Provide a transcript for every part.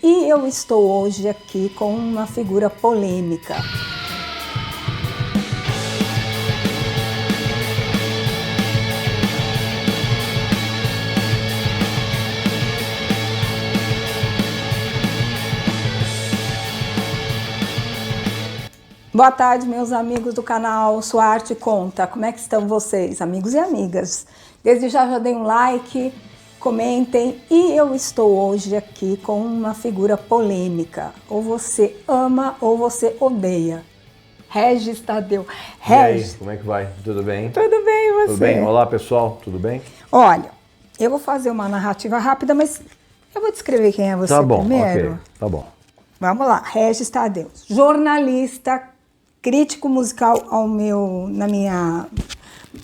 e eu estou hoje aqui com uma figura polêmica. Boa tarde, meus amigos do canal Sua Arte Conta. Como é que estão vocês, amigos e amigas? Desde já dei um like, comentem. E eu estou hoje aqui com uma figura polêmica. Ou você ama ou você odeia. Regis Tadeu. Regis. E aí, como é que vai? Tudo bem? Tudo bem, e você? Tudo bem? Olá, pessoal. Tudo bem? Olha, eu vou fazer uma narrativa rápida, mas eu vou descrever quem é você primeiro. Ok. Tá bom. Vamos lá. Regis Tadeu, jornalista, crítico musical na minha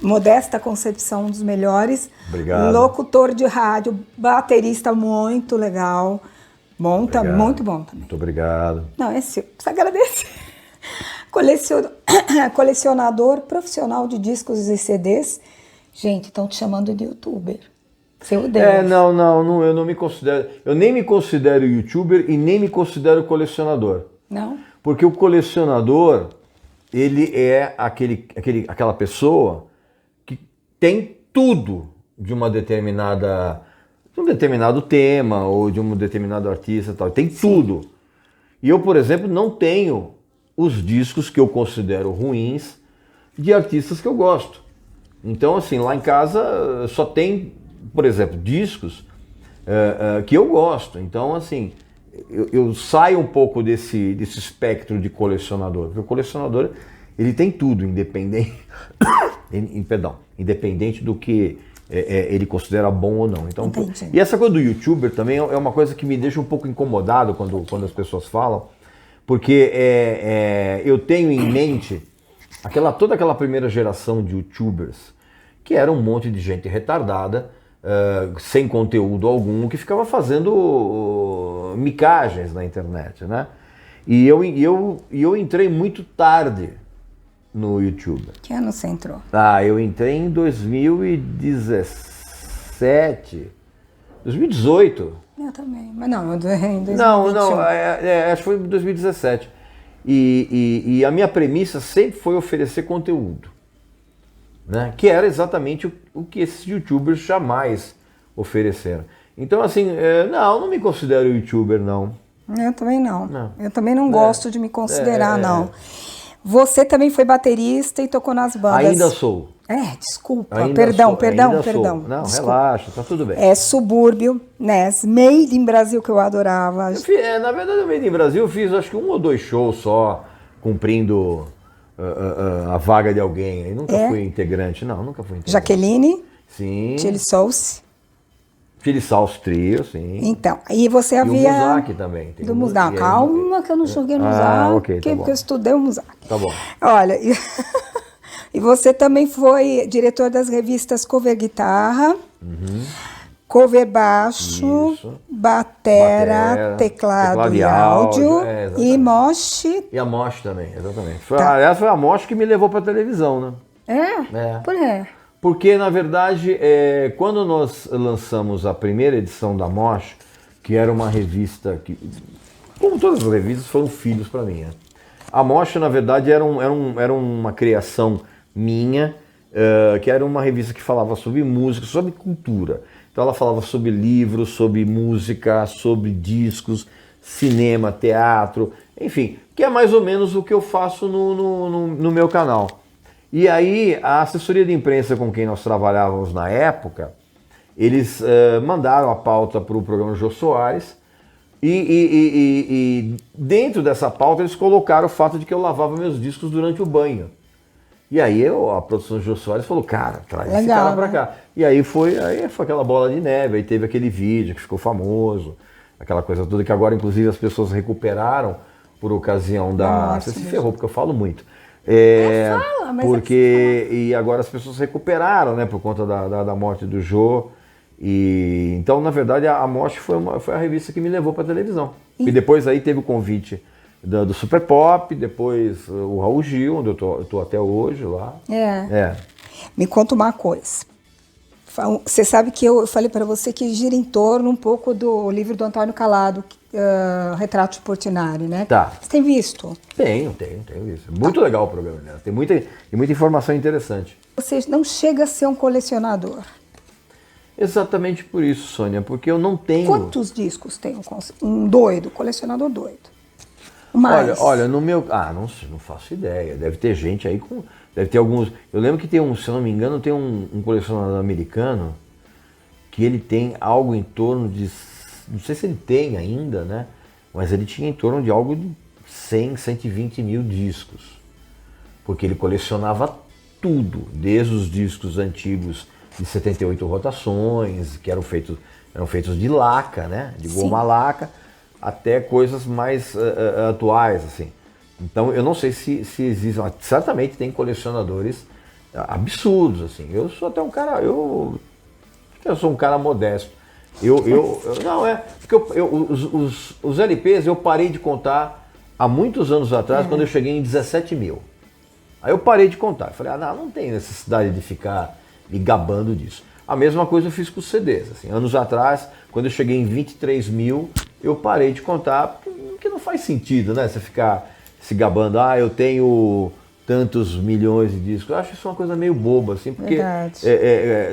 modesta concepção, um dos melhores. Obrigado. Locutor de rádio, baterista muito legal. Bom, tá, muito bom também. Muito obrigado. Não, é seu, precisa agradecer. Colecionador profissional de discos e CDs. Gente, estão te chamando de youtuber. Seu Deus. Não, eu não me considero. Eu nem me considero youtuber e nem me considero colecionador. Não? Porque o colecionador, ele é aquela pessoa que tem tudo de um determinado tema ou de um determinado artista, tal. Tem tudo. E eu, por exemplo, não tenho os discos que eu considero ruins de artistas que eu gosto. Então, assim, lá em casa só tem, por exemplo, discos que eu gosto. Então, assim, eu saio um pouco desse espectro de colecionador, porque o colecionador, ele tem tudo, independente do que ele considera bom ou não. Então, e essa coisa do youtuber também é uma coisa que me deixa um pouco incomodado quando as pessoas falam, porque eu tenho em mente toda aquela primeira geração de youtubers, que era um monte de gente retardada, sem conteúdo algum, que ficava fazendo micagens na internet, né? E eu entrei muito tarde no YouTube. Que ano você entrou? Eu entrei em 2017, 2018. Eu também, mas não, eu entrei em 2021. Não, acho que foi em 2017. E a minha premissa sempre foi oferecer conteúdo, né? Que era exatamente o que esses youtubers jamais ofereceram. Então, assim, não me considero youtuber, não. Eu também não. Eu também não gosto de me considerar, não. Você também foi baterista e tocou nas bandas. Ainda sou. Desculpa. Perdão. Não, desculpa. Relaxa, tá tudo bem. Subúrbio, né? Made in Brasil, que eu adorava. Na verdade, o Made in Brasil eu fiz acho que 1 ou 2 shows só, cumprindo a vaga de alguém. Eu nunca fui integrante, nunca fui integrante. Jaqueline? Sim. Chili Sauce? Chili Sauce Trio, sim. Então, e você havia... E o Muzak também. Do Muzak. Calma que eu não joguei no Muzak, ok, tá bom. Porque eu estudei o Muzak. Tá bom. Olha, e você também foi diretor das revistas Cover Guitarra, Cover Baixo, Batera, Teclado e Áudio, e Mosh. E a Mosh também, exatamente. Aliás, foi a Mosh que me levou pra televisão, né? Por quê? Porque, na verdade, quando nós lançamos a primeira edição da Mosh, que era uma revista que, como todas as revistas, foram filhos para mim, né? A Mosh, na verdade, era uma criação minha, que era uma revista que falava sobre música, sobre cultura. Então ela falava sobre livros, sobre música, sobre discos, cinema, teatro, enfim, que é mais ou menos o que eu faço no meu canal. E aí a assessoria de imprensa com quem nós trabalhávamos na época, eles mandaram a pauta para o programa Jô Soares e dentro dessa pauta eles colocaram o fato de que eu lavava meus discos durante o banho. E aí a produção do Jô Soares falou, cara, traz esse cara pra cá. E aí foi aquela bola de neve, aí teve aquele vídeo que ficou famoso, aquela coisa toda que agora inclusive as pessoas recuperaram por ocasião da... Você se ferrou, porque eu falo muito. Fala, mas e agora as pessoas recuperaram, né, por conta da morte do Jô. E então, na verdade, a Mosh foi a revista que me levou para televisão. E depois aí teve o convite do Super Pop, depois o Raul Gil, onde eu tô até hoje lá. Me conta uma coisa. Você sabe que eu falei para você que gira em torno um pouco do livro do Antônio Calado, Retrato de Portinari, né? Tá. Você tem visto? Tenho visto. Muito legal o programa dela. Tem muita informação interessante. Você não chega a ser um colecionador. Exatamente por isso, Sônia, porque eu não tenho... Quantos discos tem um doido, colecionador doido? Mais. Olha, no meu... não faço ideia. Deve ter gente aí com... Deve ter alguns... Eu lembro que tem se eu não me engano, tem um colecionador americano que ele tem algo em torno de... Não sei se ele tem ainda, né? Mas ele tinha em torno de algo de 100, 120 mil discos. Porque ele colecionava tudo, desde os discos antigos de 78 rotações, que eram feitos de laca, né? De goma laca, até coisas mais atuais, assim. Então eu não sei se existem, mas certamente tem colecionadores absurdos, assim. Eu sou até um cara, eu sou um cara modesto. Porque os LPs eu parei de contar há muitos anos atrás, quando eu cheguei em 17 mil. Aí eu parei de contar. Falei, não tem necessidade de ficar me gabando disso. A mesma coisa eu fiz com os CDs. Assim, anos atrás, quando eu cheguei em 23 mil, eu parei de contar, porque não faz sentido, né? Você ficar se gabando, eu tenho tantos milhões de discos. Eu acho isso uma coisa meio boba, assim, porque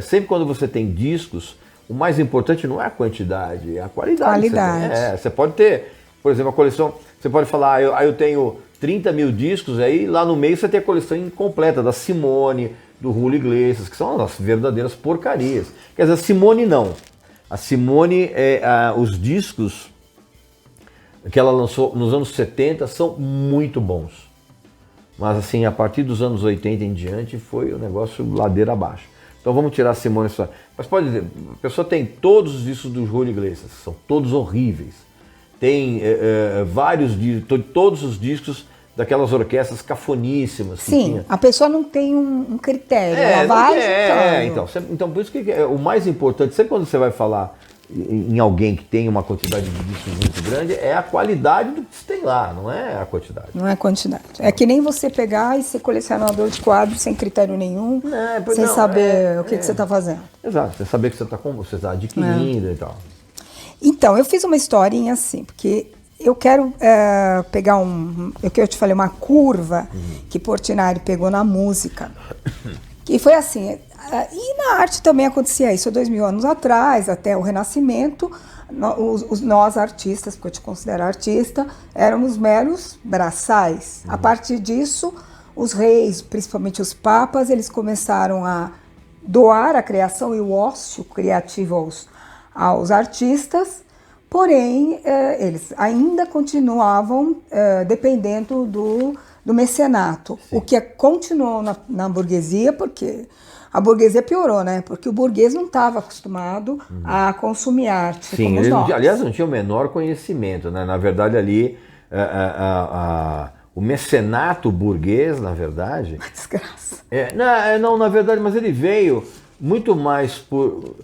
sempre quando você tem discos, o mais importante não é a quantidade, é a qualidade. Você pode ter, por exemplo, a coleção, você pode falar, eu tenho 30 mil discos, aí lá no meio você tem a coleção incompleta da Simone, do Julio Iglesias, que são as verdadeiras porcarias. Quer dizer, a Simone não. A Simone, os discos que ela lançou nos anos 70 são muito bons. Mas assim, a partir dos anos 80 em diante foi o negócio ladeira abaixo. Então vamos tirar a Simone só. Mas pode dizer, a pessoa tem todos os discos do Julio Iglesias, são todos horríveis. Tem todos os discos daquelas orquestras cafoníssimas. Sim, tinha. A pessoa não tem um critério, ela vai então por isso que o mais importante, sempre quando você vai falar em alguém que tem uma quantidade de discos muito grande, é a qualidade do que você tem lá, não é a quantidade. Não é a quantidade. É que nem você pegar e ser colecionador de quadros sem critério nenhum, sem saber o que você está fazendo. Exato, sem saber que você está adquirindo e tal. Então, eu fiz uma historinha assim, porque eu quero pegar eu te falei, uma curva que Portinari pegou na música. E foi assim, e na arte também acontecia isso, 2000 anos atrás, até o Renascimento, nós artistas, porque eu te considero artista, éramos meros braçais. A partir disso, os reis, principalmente os papas, eles começaram a doar a criação e o ócio criativo aos artistas, porém, eles ainda continuavam dependendo do mecenato, o que continuou na burguesia, porque a burguesia piorou, né? Porque o burguês não estava acostumado a consumir arte. Sim, como nós. Aliás, não tinha o menor conhecimento, né? Na verdade, ali, o mecenato burguês, na verdade... Uma desgraça. Não, na verdade, mas ele veio muito mais por...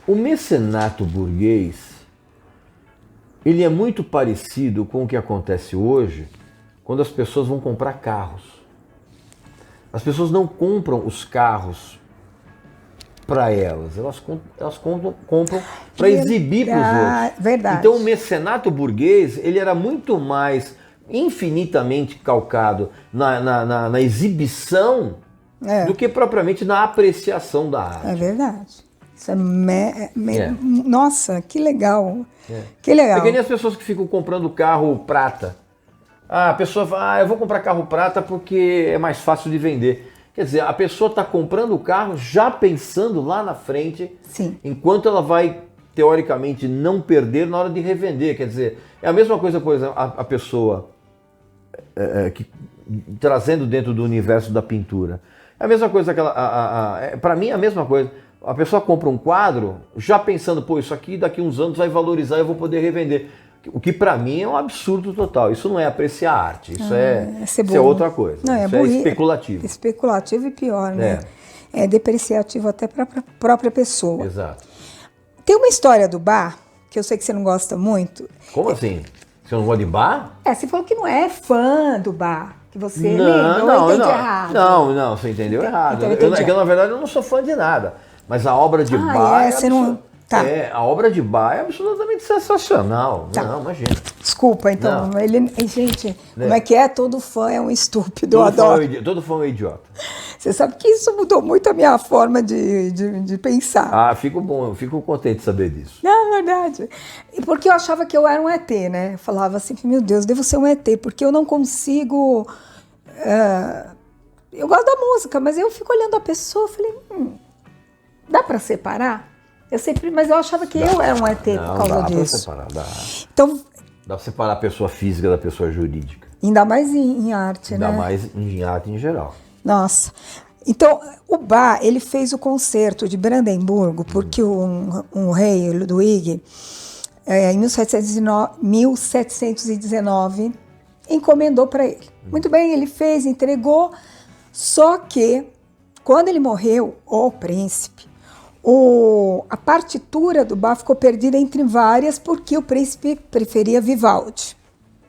O mecenato burguês, ele é muito parecido com o que acontece hoje quando as pessoas vão comprar carros. As pessoas não compram os carros para elas compram para exibir para os outros. Verdade. Então o mecenato burguês, ele era muito mais infinitamente calcado na exibição do que propriamente na apreciação da arte. É verdade. Isso Nossa, que legal. Que legal. É que nem as pessoas que ficam comprando carro prata. A pessoa fala, eu vou comprar carro prata porque é mais fácil de vender. Quer dizer, a pessoa está comprando o carro já pensando lá na frente, enquanto ela vai, teoricamente, não perder na hora de revender. Quer dizer, é a mesma coisa, por exemplo, a pessoa trazendo dentro do universo da pintura. É a mesma coisa que para mim é a mesma coisa. A pessoa compra um quadro já pensando, isso aqui daqui uns anos vai valorizar e eu vou poder revender. O que para mim é um absurdo total. Isso não é apreciar arte, isso é outra coisa. Não, isso é especulativo. Especulativo e pior, né? É depreciativo até para a própria pessoa. Exato. Tem uma história do bar, que eu sei que você não gosta muito. Como assim? Você não gosta de bar? Você falou que não é fã do bar. Que você entende errado. Não, você entendeu errado. Na verdade, eu não sou fã de nada. Mas a obra de bar Tá. A obra de Bach é absolutamente sensacional. Tá. Não, imagina. Desculpa, então. Não. Gente, como é que é? Todo fã é um estúpido, eu Todo adoro. todo fã é um idiota. Você sabe que isso mudou muito a minha forma de pensar. Ah, fico contente de saber disso. Não, é verdade. E porque eu achava que eu era um ET, né? Eu falava assim, meu Deus, devo ser um ET, porque eu não consigo... eu gosto da música, mas eu fico olhando a pessoa e falei, dá para separar? Mas eu achava que eu era um ET por causa disso. Dá pra separar, Então, dá pra separar a pessoa física da pessoa jurídica. ainda mais em arte, né? Ainda mais em arte em geral. Nossa. Então, o Bach, ele fez o concerto de Brandemburgo, porque o rei Ludwig, em 1719, encomendou para ele. Muito bem, ele fez, entregou, só que, quando ele morreu, o príncipe, a partitura do Bach ficou perdida entre várias, porque o príncipe preferia Vivaldi.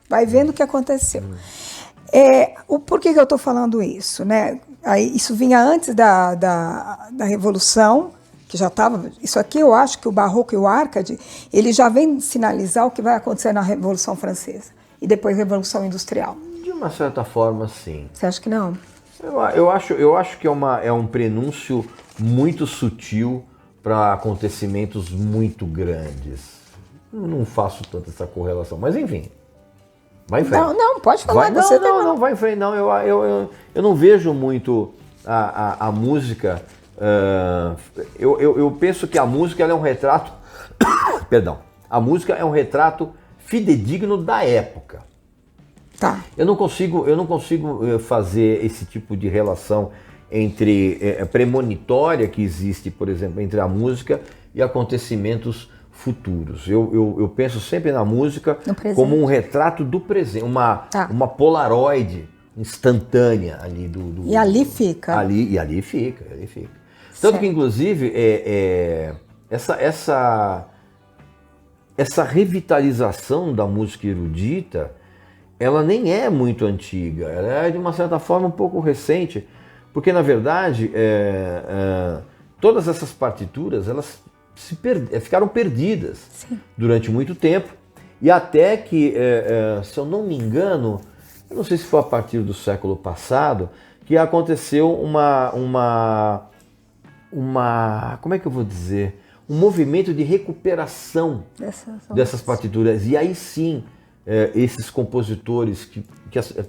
Vai vendo o que aconteceu. Por que eu estou falando isso, né? Aí, isso vinha antes da Revolução, que já estava... Isso aqui eu acho que o Barroco e o Arcade, ele já vem sinalizar o que vai acontecer na Revolução Francesa e depois Revolução Industrial. De uma certa forma, sim. Você acha que não? Eu acho que é um prenúncio muito sutil para acontecimentos muito grandes. Eu não faço tanto essa correlação, mas enfim. Vai em frente. Não, pode falar. Não, vai em frente. Não, eu não vejo muito a música. Eu penso que a música ela é um retrato. Perdão. A música é um retrato fidedigno da época. Tá. Eu não consigo fazer esse tipo de relação entre premonitória que existe, por exemplo, entre a música e acontecimentos futuros. Eu penso sempre na música como um retrato do presente, uma polaroid instantânea ali E ali fica. Ali fica. Tanto que, inclusive, essa revitalização da música erudita, ela nem é muito antiga, ela é de uma certa forma um pouco recente, porque na verdade todas essas partituras elas ficaram perdidas durante muito tempo, e até que, se eu não me engano, eu não sei se foi a partir do século passado, que aconteceu como é que eu vou dizer, um movimento de recuperação dessas partituras, e aí sim esses compositores que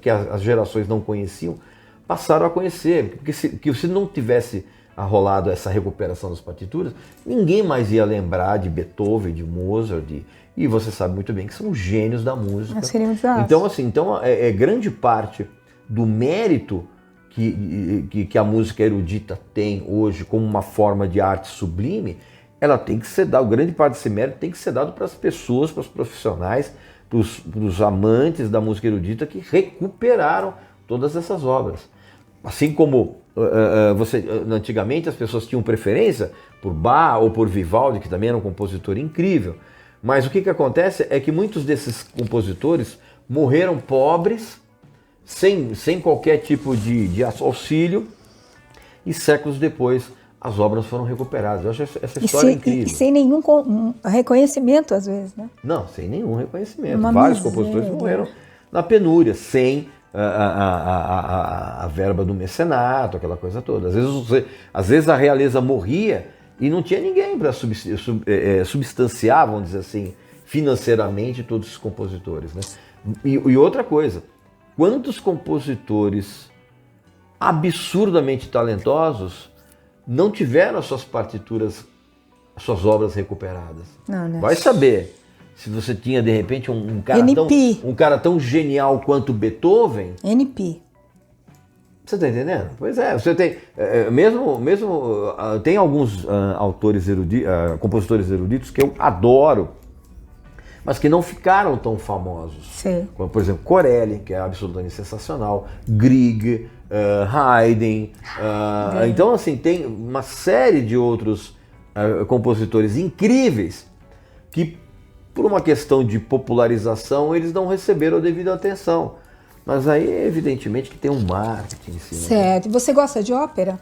as gerações não conheciam passaram a conhecer, porque se não tivesse rolado essa recuperação das partituras, ninguém mais ia lembrar de Beethoven, de Mozart, e você sabe muito bem que são gênios da música. Então, assim, grande parte do mérito que a música erudita tem hoje como uma forma de arte sublime, ela tem que ser dada, grande parte desse mérito tem que ser dado para as pessoas, para os profissionais, para os amantes da música erudita que recuperaram todas essas obras. Assim como antigamente as pessoas tinham preferência por Bach ou por Vivaldi, que também era um compositor incrível, mas o que acontece é que muitos desses compositores morreram pobres, sem qualquer tipo de auxílio, e séculos depois as obras foram recuperadas. Eu acho essa história incrível. E sem nenhum reconhecimento, às vezes, né? Não, sem nenhum reconhecimento. Vários compositores morreram na penúria, sem a verba do mecenato, aquela coisa toda. Às vezes a realeza morria e não tinha ninguém para substanciar, vamos dizer assim, financeiramente todos os compositores, né? E outra coisa, quantos compositores absurdamente talentosos não tiveram as suas partituras, as suas obras recuperadas? Não. Vai saber. Se você tinha, de repente, um cara tão genial quanto Beethoven... NP. Você está entendendo? Pois é, você tem... tem alguns autores compositores eruditos que eu adoro, mas que não ficaram tão famosos. Sim. Como, por exemplo, Corelli, que é absolutamente sensacional, Grieg, Haydn. Então, assim, tem uma série de outros compositores incríveis que, por uma questão de popularização, eles não receberam a devida atenção. Mas aí, evidentemente, que tem um marketing em cima. Certo. Você gosta de ópera?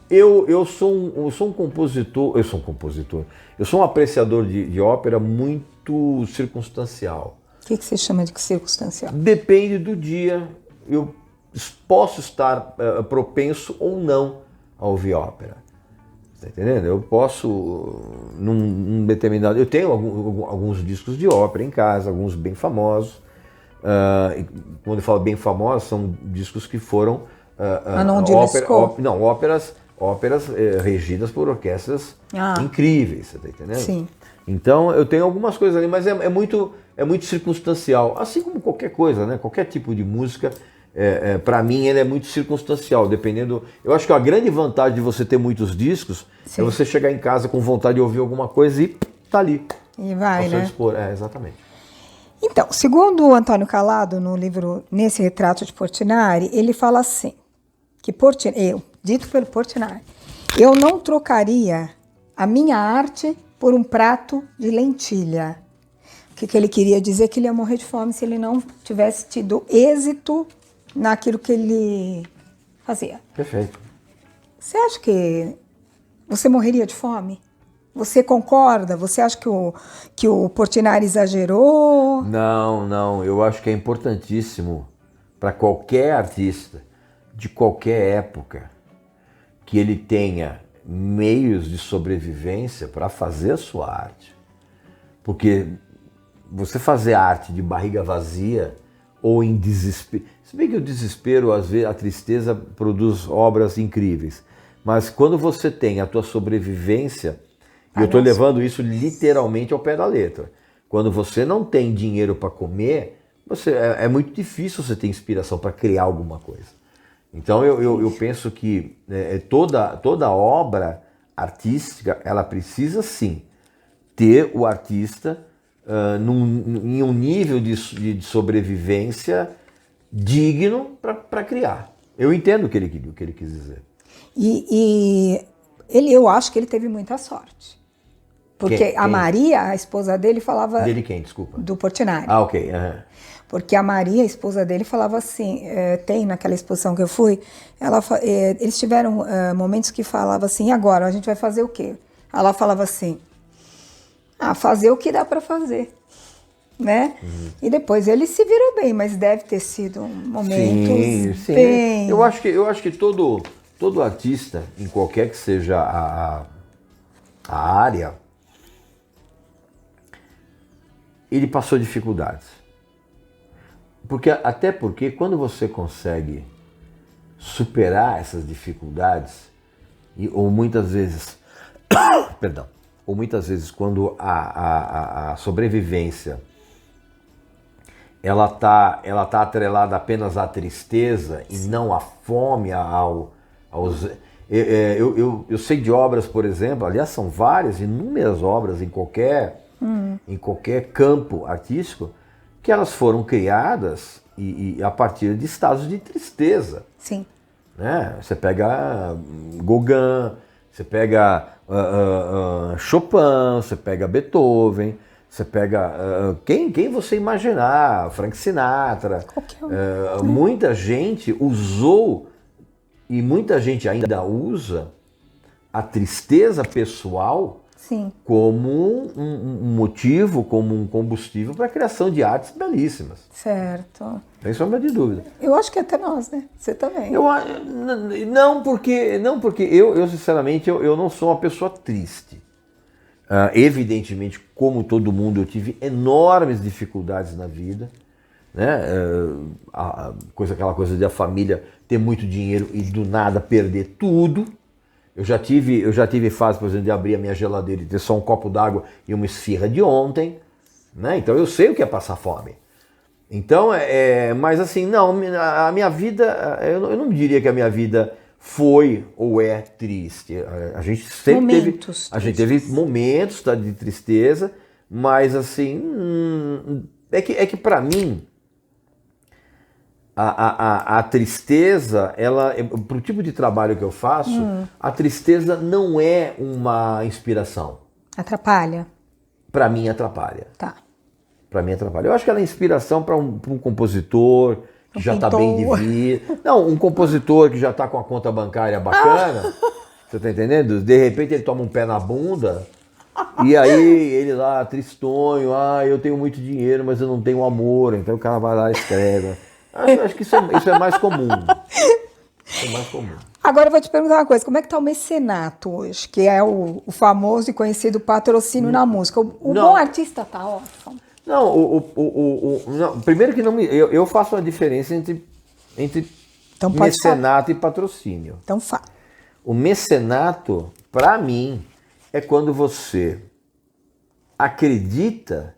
eu sou um compositor, eu sou um apreciador de ópera muito circunstancial. O que você chama de circunstancial? Depende do dia, eu posso estar propenso ou não a ouvir ópera. Tá entendendo? Eu posso, num determinado... Eu tenho alguns discos de ópera em casa, alguns bem famosos. Quando eu falo bem famosos, são discos que foram... óperas regidas por orquestras incríveis, você tá entendendo? Sim. Então eu tenho algumas coisas ali, mas é muito circunstancial, assim como qualquer coisa, né? Qualquer tipo de música, para mim ele é muito circunstancial, dependendo... Eu acho que a grande vantagem de você ter muitos discos é você chegar em casa com vontade de ouvir alguma coisa e tá ali. E vai, né? Dispor. Exatamente. Então, segundo o Antônio Calado, no livro Nesse Retrato de Portinari, ele fala assim, que dito pelo Portinari, eu não trocaria a minha arte por um prato de lentilha. O que ele queria dizer? Que ele ia morrer de fome se ele não tivesse tido êxito naquilo que ele fazia. Perfeito. Você acha que você morreria de fome? Você concorda? Você acha que o Portinari exagerou? Não. Eu acho que é importantíssimo para qualquer artista, de qualquer época, que ele tenha meios de sobrevivência para fazer a sua arte. Porque você fazer arte de barriga vazia ou em desespero... Se bem que o desespero, às vezes, a tristeza produz obras incríveis. Mas quando você tem a tua sobrevivência... E eu estou levando isso literalmente ao pé da letra. Quando você não tem dinheiro para comer, é muito difícil você ter inspiração para criar alguma coisa. Então eu penso que toda obra artística, ela precisa sim ter o artista em um nível de sobrevivência digno para criar. Eu entendo o que ele quis dizer. Eu acho que ele teve muita sorte. Porque Quem? A Maria, a esposa dele, falava... Dele quem, desculpa? Do Portinari. Ah, ok. Porque a Maria, a esposa dele, falava assim, tem naquela exposição que eu fui, eles tiveram momentos que falava assim, e agora, a gente vai fazer o quê? Ela falava assim, fazer o que dá para fazer, né? Uhum. E depois ele se virou bem, mas deve ter sido momentos bem... Eu acho que todo artista, em qualquer que seja a área, ele passou dificuldades. Até porque quando você consegue superar essas dificuldades, ou muitas vezes quando a sobrevivência ela tá atrelada apenas à tristeza e não à fome, eu sei de obras, por exemplo, aliás são inúmeras obras em qualquer campo artístico, que elas foram criadas a partir de estados de tristeza. Sim. Né? Você pega Gauguin, você pega Chopin, você pega Beethoven, você pega quem você imaginar, Frank Sinatra. Muita gente usou, e muita gente ainda usa, a tristeza pessoal Sim. como um motivo, como um combustível para a criação de artes belíssimas. Certo. Sem sombra de dúvida. Eu acho que até nós, né? Você também. Não porque eu sinceramente, eu não sou uma pessoa triste. Evidentemente, como todo mundo, eu tive enormes dificuldades na vida. Né? Aquela coisa de a família ter muito dinheiro e do nada perder tudo. Eu já tive fase, por exemplo, de abrir a minha geladeira e ter só um copo d'água e uma esfirra de ontem, né? Então eu sei o que é passar fome. Então, mas assim, não, a minha vida, eu não diria que a minha vida foi ou é triste. A gente sempre teve momentos de tristeza, mas assim, é que para mim, a tristeza, para o tipo de trabalho que eu faço, a tristeza não é uma inspiração. Atrapalha? Para mim atrapalha. Tá. Para mim atrapalha. Eu acho que ela é inspiração para um compositor que já está bem de vida. Não, um compositor que já está com a conta bancária bacana, Você tá entendendo? De repente ele toma um pé na bunda e aí ele lá, tristonho, eu tenho muito dinheiro, mas eu não tenho amor. Então o cara vai lá e escreve. Acho que isso é mais comum. Isso é mais comum. Agora eu vou te perguntar uma coisa, como é que está o mecenato hoje, que é o famoso e conhecido patrocínio na música? O bom artista está órfão? Não, não, primeiro que não eu faço uma diferença entre Então mecenato e patrocínio. Então fala. O mecenato, para mim, é quando você acredita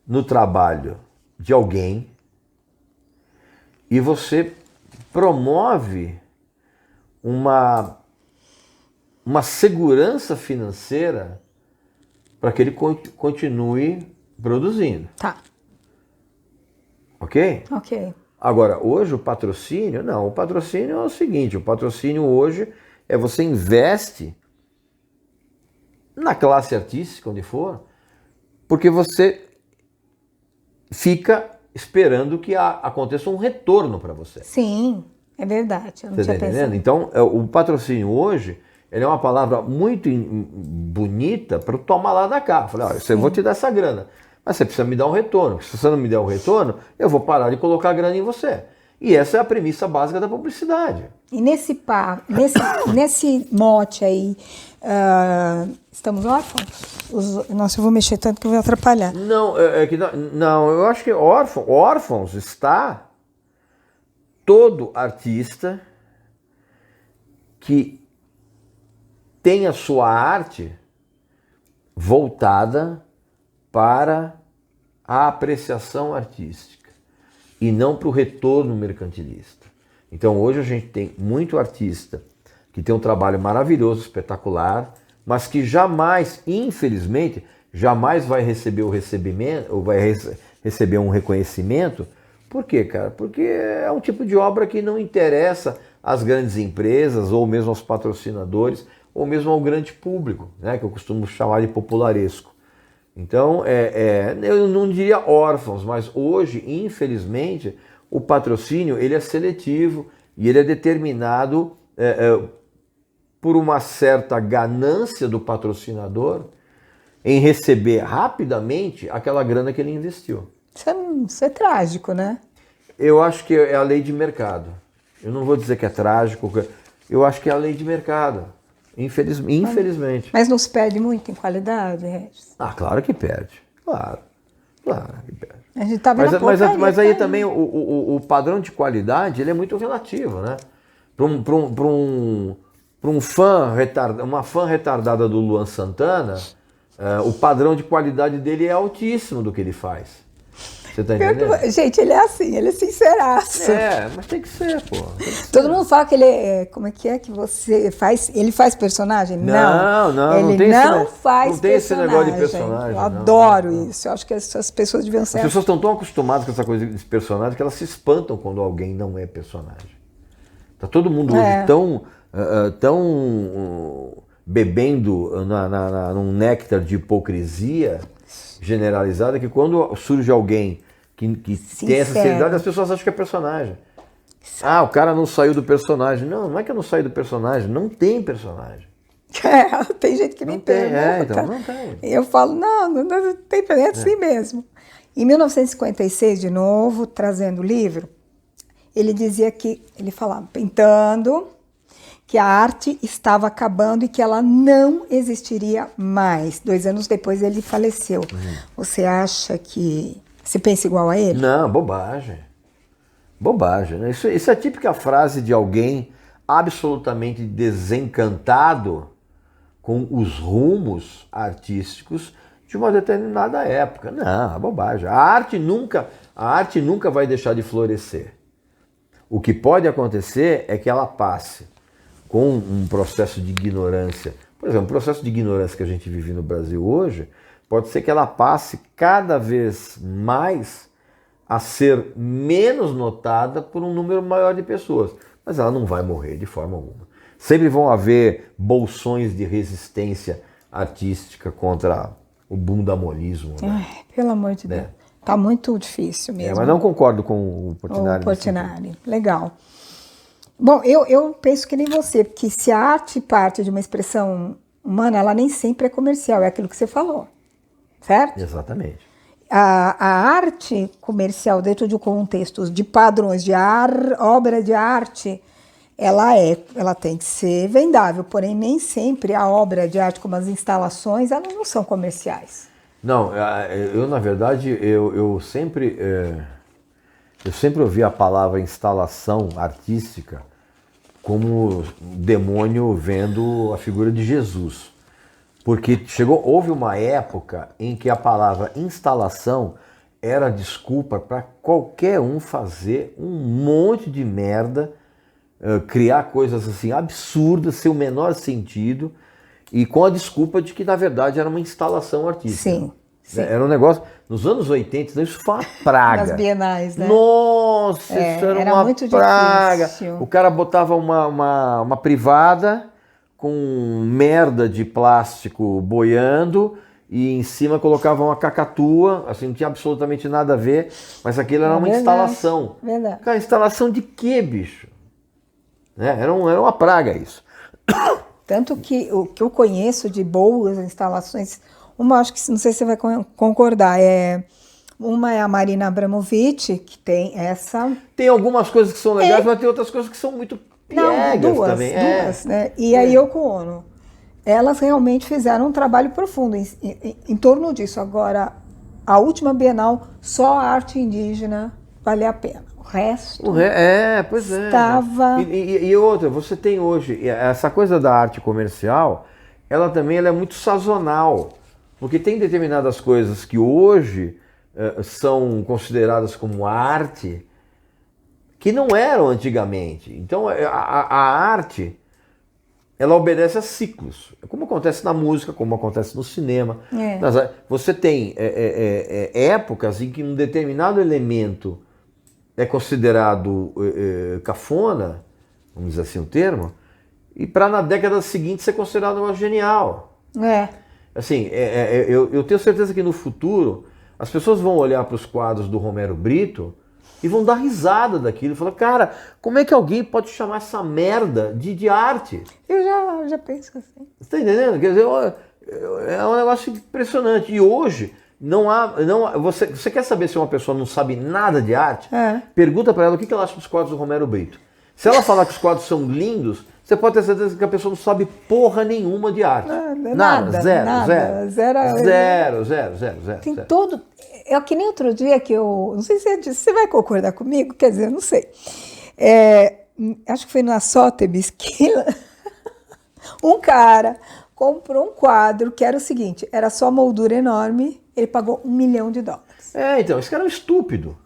no trabalho de alguém e você promove uma segurança financeira para que ele continue produzindo. Tá. Ok? Ok. Agora, hoje o patrocínio, não, o patrocínio é o seguinte, o patrocínio hoje é você investe na classe artística, onde for, porque você fica esperando que aconteça um retorno para você. Sim, é verdade. Eu não Você tinha está pensado. entendendo? Então, o patrocínio hoje, ele é uma palavra muito bonita para tomar lá da cá. Falei, olha, eu vou te dar essa grana, mas você precisa me dar um retorno. Se você não me der um retorno, eu vou parar de colocar grana em você. E essa é a premissa básica da publicidade. E nesse mote aí, estamos órfãos? Nossa, eu vou mexer tanto que eu vou atrapalhar. Não, não, eu acho que órfãos está todo artista que tem a sua arte voltada para a apreciação artística e não para o retorno mercantilista. Então hoje a gente tem muito artista que tem um trabalho maravilhoso, espetacular, mas que jamais, infelizmente, jamais vai receber o recebimento, ou vai receber um reconhecimento. Por quê, cara? Porque é um tipo de obra que não interessa às grandes empresas, ou mesmo aos patrocinadores, ou mesmo ao grande público, né? Que eu costumo chamar de popularesco. Então, eu não diria órfãos, mas hoje, infelizmente, o patrocínio ele é seletivo e ele é determinado por uma certa ganância do patrocinador em receber rapidamente aquela grana que ele investiu. Isso é trágico, né? Eu acho que é a lei de mercado. Eu não vou dizer que é trágico, eu acho que é a lei de mercado. Infelizmente. Mas não se perde muito em qualidade, Regis? Ah, claro que perde. Claro que perde. A gente tá vendo Mas aí também o padrão de qualidade ele é muito relativo, né? Para uma fã retardada do Luan Santana, o padrão de qualidade dele é altíssimo do que ele faz. Você tá entendendo? Gente, ele é assim, ele é sinceraço. Mas tem que ser, pô. Todo mundo fala que ele é. Como é que você faz? Ele faz personagem? Não, ele não faz não tem esse negócio de personagem. Eu adoro isso. Eu acho que as pessoas deviam ser. As pessoas estão tão acostumadas com essa coisa de personagem que elas se espantam quando alguém não é personagem. Tá todo mundo hoje tão bebendo num néctar de hipocrisia generalizada que quando surge alguém que tem essa seriedade, as pessoas acham que é personagem. O cara não saiu do personagem. Não é que eu não saí do personagem, não tem personagem. Tem gente que me pergunta. Não tem. Eu falo, não tem, é assim mesmo. Em 1956, de novo, trazendo o livro, ele dizia que, ele falava, pintando, que a arte estava acabando e que ela não existiria mais. 2 anos depois ele faleceu. Você acha que... Você pensa igual a ele? Não, bobagem. Bobagem, né? Isso é a típica frase de alguém absolutamente desencantado com os rumos artísticos de uma determinada época. Não, é bobagem. A arte nunca vai deixar de florescer. O que pode acontecer é que ela passe com um processo de ignorância. Por exemplo, o processo de ignorância que a gente vive no Brasil hoje, pode ser que ela passe cada vez mais a ser menos notada por um número maior de pessoas. Mas ela não vai morrer de forma alguma. Sempre vão haver bolsões de resistência artística contra o bundamolismo. Né? Pelo amor de Deus. Tá muito difícil mesmo. Mas não concordo com o Portinari. O Portinari, legal. Bom, eu penso que nem você, porque se a arte parte de uma expressão humana, ela nem sempre é comercial, é aquilo que você falou, certo? Exatamente. A arte comercial, dentro de um contexto de padrões de obra de arte, ela tem que ser vendável, porém nem sempre a obra de arte, como as instalações, elas não são comerciais. Não, eu na verdade, eu sempre ouvi a palavra instalação artística como demônio vendo a figura de Jesus. Porque houve uma época em que a palavra instalação era desculpa para qualquer um fazer um monte de merda, criar coisas assim absurdas, sem o menor sentido, e com a desculpa de que na verdade era uma instalação artística. Sim. Sim. Era um negócio, nos anos 80, isso foi uma praga. Nas bienais, né? Nossa, isso era uma muito praga. difícil. O cara botava uma privada com merda de plástico boiando e em cima colocava uma cacatua, assim, não tinha absolutamente nada a ver, mas aquilo era uma instalação. Verdade. Cara, instalação de quê, bicho? Né? Era uma praga isso. Tanto que o que eu conheço de boas instalações, uma acho que não sei se você vai concordar, uma é a Marina Abramovic, que tem essa... Tem algumas coisas que são legais, mas tem outras coisas que são muito piegas também. Duas, né? E a Yoko Ono. Elas realmente fizeram um trabalho profundo em torno disso. Agora, a última Bienal, só a arte indígena vale a pena. O resto pois é. Estava... E outra, você tem hoje, essa coisa da arte comercial, ela é muito sazonal. Porque tem determinadas coisas que hoje são consideradas como arte, que não eram antigamente. Então a arte, ela obedece a ciclos, como acontece na música, como acontece no cinema. Você tem épocas em que um determinado elemento é considerado cafona, vamos dizer assim o termo, e para na década seguinte ser considerado genial. Assim, eu tenho certeza que no futuro as pessoas vão olhar para os quadros do Romero Brito e vão dar risada daquilo e falar, cara, como é que alguém pode chamar essa merda de arte? Eu já penso assim. Você está entendendo? Quer dizer, é um negócio impressionante. E hoje, você quer saber se uma pessoa não sabe nada de arte? Pergunta para ela o que ela acha dos quadros do Romero Brito. Se ela falar que os quadros são lindos, você pode ter certeza que a pessoa não sabe porra nenhuma de arte. Nada. Zero. Tem todo... É que nem outro dia que eu... Não sei se você vai concordar comigo, quer dizer, eu não sei. Acho que foi na Sotheby's que um cara comprou um quadro que era o seguinte, era só moldura enorme, ele pagou $1 milhão. Então, esse cara é um estúpido.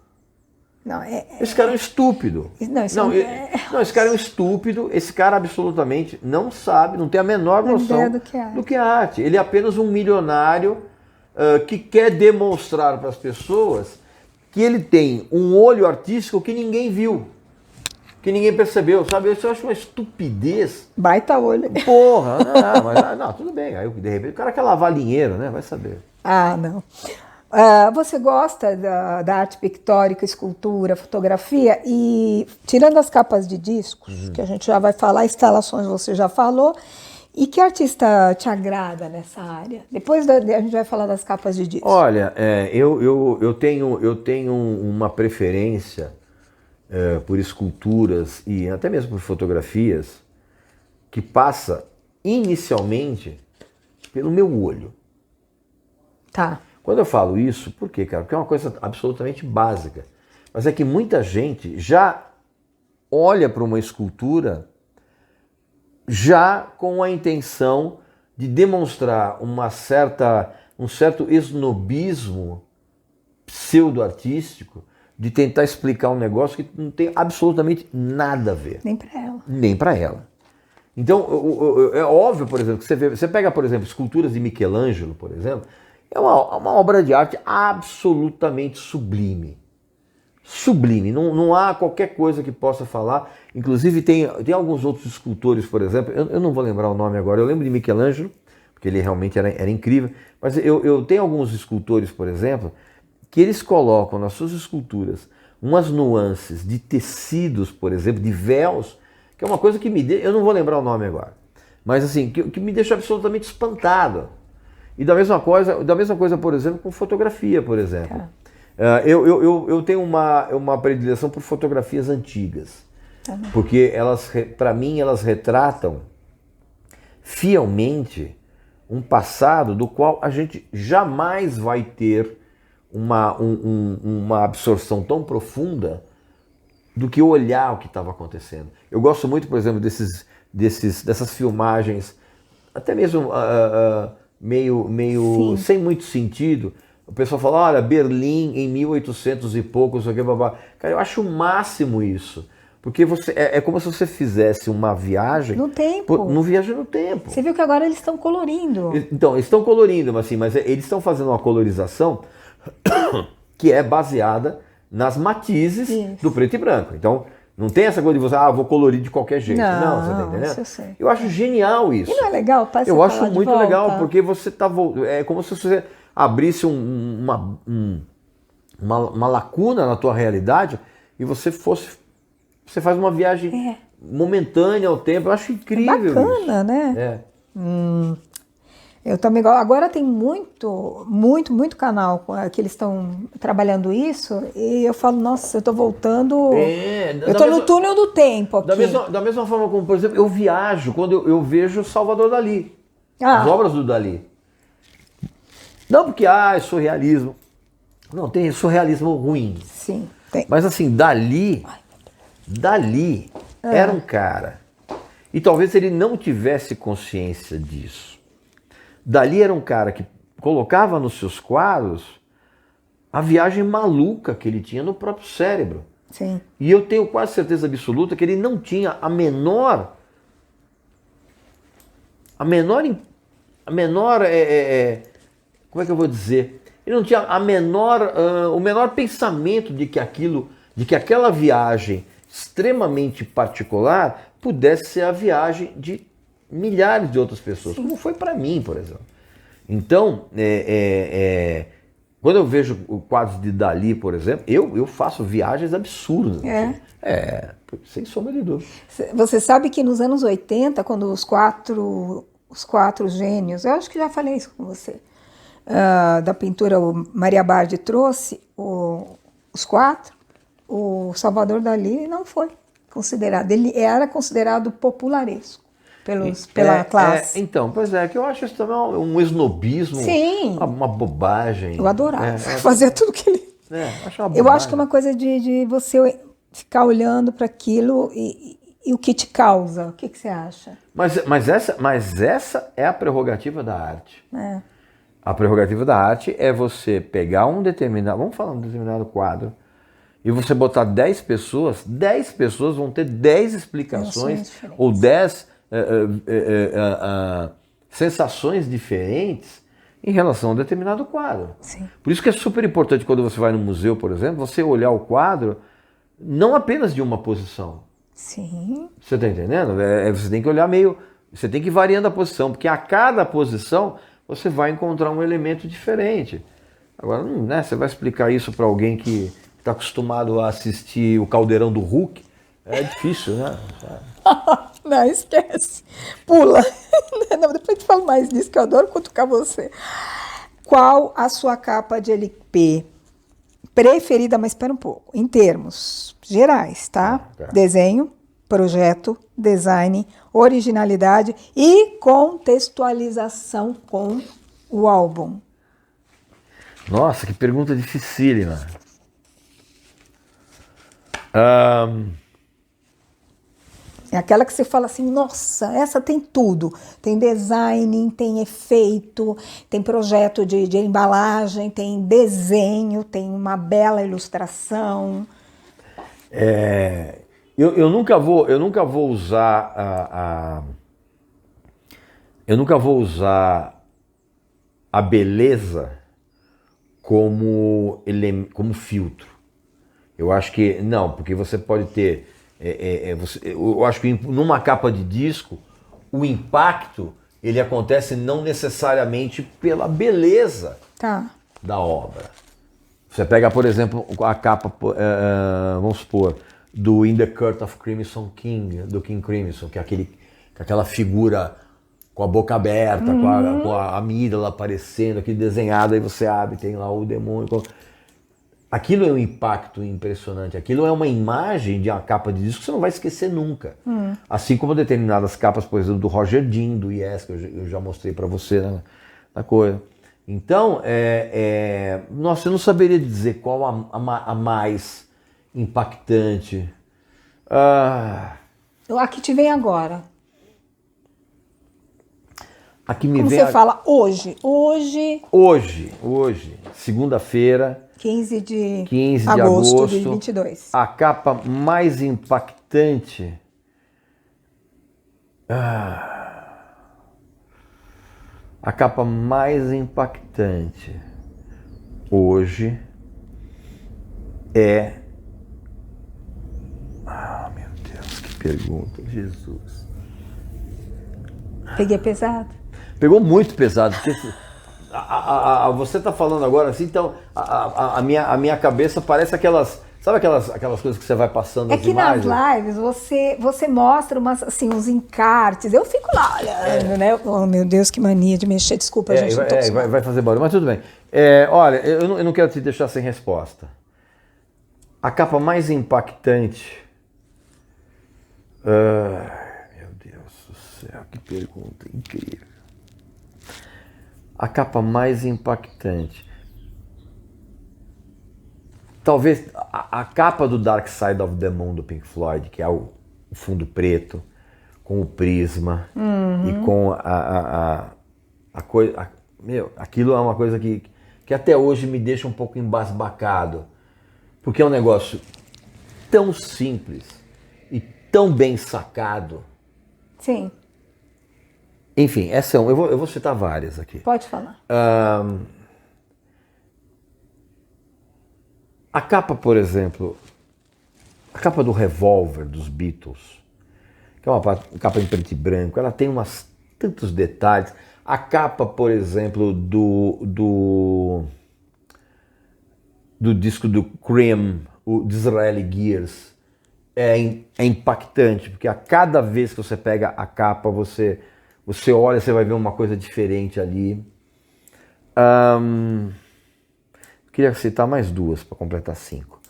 Esse cara é um estúpido. Esse cara é um estúpido. Esse cara absolutamente não sabe, não tem a menor noção do que é arte. Ele é apenas um milionário que quer demonstrar para as pessoas que ele tem um olho artístico que ninguém viu, que ninguém percebeu, sabe? Isso eu acho uma estupidez. Baita olho. Porra, mas tudo bem. Aí de repente o cara quer lavar dinheiro, né? Vai saber. Não. Você gosta da arte pictórica, escultura, fotografia? E tirando as capas de discos, que a gente já vai falar, instalações você já falou, e que artista te agrada nessa área? Depois a gente vai falar das capas de discos. Olha, eu tenho uma preferência por esculturas e até mesmo por fotografias que passa inicialmente pelo meu olho. Tá. Quando eu falo isso, por quê, cara? Porque é uma coisa absolutamente básica. Mas é que muita gente já olha para uma escultura já com a intenção de demonstrar um certo esnobismo pseudo-artístico, de tentar explicar um negócio que não tem absolutamente nada a ver. Nem para ela. Então, é óbvio, por exemplo, que você pega, por exemplo, esculturas de Michelangelo, por exemplo, é uma obra de arte absolutamente sublime. Sublime, não há qualquer coisa que possa falar. Inclusive tem alguns outros escultores, por exemplo, eu não vou lembrar o nome agora, eu lembro de Michelangelo, porque ele realmente era incrível, mas eu tenho alguns escultores, por exemplo, que eles colocam nas suas esculturas umas nuances de tecidos, por exemplo, de véus, que é uma coisa que eu não vou lembrar o nome agora, mas assim, que me deixa absolutamente espantado. E da mesma coisa, por exemplo, com fotografia, por exemplo. Eu tenho uma predileção por fotografias antigas, porque para mim, elas retratam fielmente um passado do qual a gente jamais vai ter uma absorção tão profunda do que olhar o que estava acontecendo. Eu gosto muito, por exemplo, dessas filmagens, até mesmo meio sem muito sentido. O pessoal fala, olha, Berlim em 1800 e poucos, babá. Cara, eu acho o máximo isso. Porque é como se você fizesse uma viagem... No tempo. Não viaja no tempo. Você viu que agora eles estão colorindo. Então, eles estão colorindo, mas eles estão fazendo uma colorização que é baseada nas matizes do preto e branco. Então, não tem essa coisa de você, vou colorir de qualquer jeito. Não, você tá entendendo? Eu acho genial isso. E não é legal? Eu acho muito legal, porque você tá... É como se você abrisse uma lacuna na tua realidade e você faz uma viagem momentânea ao tempo. Eu acho incrível. Bacana, isso. Né? Eu também gosto. Agora tem muito canal que eles estão trabalhando isso e eu falo, nossa, eu tô voltando. Eu tô no túnel do tempo aqui. Da mesma forma como, por exemplo, eu viajo quando eu vejo Salvador Dalí. As obras do Dalí. Não porque, é surrealismo. Não, tem surrealismo ruim. Sim, tem. Mas assim, Dalí era um cara. E talvez ele não tivesse consciência disso. Dalí era um cara que colocava nos seus quadros a viagem maluca que ele tinha no próprio cérebro. Sim. E eu tenho quase certeza absoluta que ele não tinha a menor como é que eu vou dizer? Ele não tinha o menor pensamento de que aquela viagem extremamente particular pudesse ser a viagem de milhares de outras pessoas, como foi para mim, por exemplo. Então, quando eu vejo quadros de Dalí, por exemplo, eu faço viagens absurdas. Sem sombra de dúvida. Você sabe que nos anos 80, quando os quatro gênios, eu acho que já falei isso com você, da pintura, o Maria Bardi trouxe os quatro, o Salvador Dalí não foi considerado. Ele era considerado popularesco pela classe. Então, pois é, que eu acho isso também um esnobismo, sim, uma bobagem. Eu adorava fazer tudo que ele... Eu acho que é uma coisa de você ficar olhando para aquilo e o que te causa. O que você acha? Mas essa é a prerrogativa da arte. A prerrogativa da arte é você pegar vamos falar um determinado quadro, e você botar 10 pessoas vão ter 10 explicações ou 10 sensações diferentes em relação a um determinado quadro. Sim. Por isso que é super importante quando você vai no museu, por exemplo, você olhar o quadro não apenas de uma posição. Sim. Você está entendendo? Você tem que olhar você tem que ir variando a posição, porque a cada posição você vai encontrar um elemento diferente. Agora, você vai explicar isso para alguém que está acostumado a assistir o Caldeirão do Hulk, é difícil, né? Não, esquece. Pula. Não, depois eu falo mais disso, que eu adoro cutucar você. Qual a sua capa de LP preferida, mas espera um pouco, em termos gerais, tá? Desenho, projeto, design, originalidade e contextualização com o álbum. Nossa, que pergunta dificílima. É aquela que você fala assim, nossa, essa tem tudo. Tem design, tem efeito, tem projeto de embalagem, tem desenho, tem uma bela ilustração. Eu nunca vou usar a beleza como filtro. Eu acho que não, porque você pode ter... eu acho que numa capa de disco, o impacto ele acontece não necessariamente pela beleza da obra. Você pega, por exemplo, a capa, vamos supor, do In the Court of Crimson King, do King Crimson, que é aquela figura com a boca aberta, com a amígdala aparecendo, aqui desenhado, aí você abre, tem lá o demônio. Aquilo é um impacto impressionante, aquilo é uma imagem de uma capa de disco que você não vai esquecer nunca. Assim como determinadas capas, por exemplo, do Roger Dean, do Yes, que eu já mostrei para você na coisa. Então, nossa, eu não saberia dizer qual a mais impactante. A que te vem agora. A que me Como vem você fala, hoje, segunda-feira, 15 de agosto agosto de 2022. A capa mais impactante. A capa mais impactante hoje é. Meu Deus, que pergunta, Jesus. Peguei pesado. Pegou muito pesado. Porque você está falando agora assim, então a minha cabeça parece aquelas. Sabe aquelas coisas que você vai passando as imagens? Nas lives você mostra uns encartes. Eu fico lá olhando, né? Oh, meu Deus, que mania de mexer. Desculpa, gente. Vai fazer barulho, mas tudo bem. Olha, eu não quero te deixar sem resposta. A capa mais impactante. Meu Deus do céu, que pergunta incrível. A capa mais impactante. Talvez a capa do Dark Side of the Moon do Pink Floyd, que é o fundo preto, com o prisma e com a coisa. Aquilo é uma coisa que até hoje me deixa um pouco embasbacado. Porque é um negócio tão simples e tão bem sacado. Sim. Enfim, eu vou citar várias aqui. Pode falar. A capa, por exemplo, a capa do Revolver dos Beatles, que é uma capa em preto e branco, ela tem tantos detalhes. A capa, por exemplo, do disco do Cream, o Disraeli Gears, é impactante, porque a cada vez que você pega a capa, você olha, você vai ver uma coisa diferente ali. Queria citar mais duas para completar 5.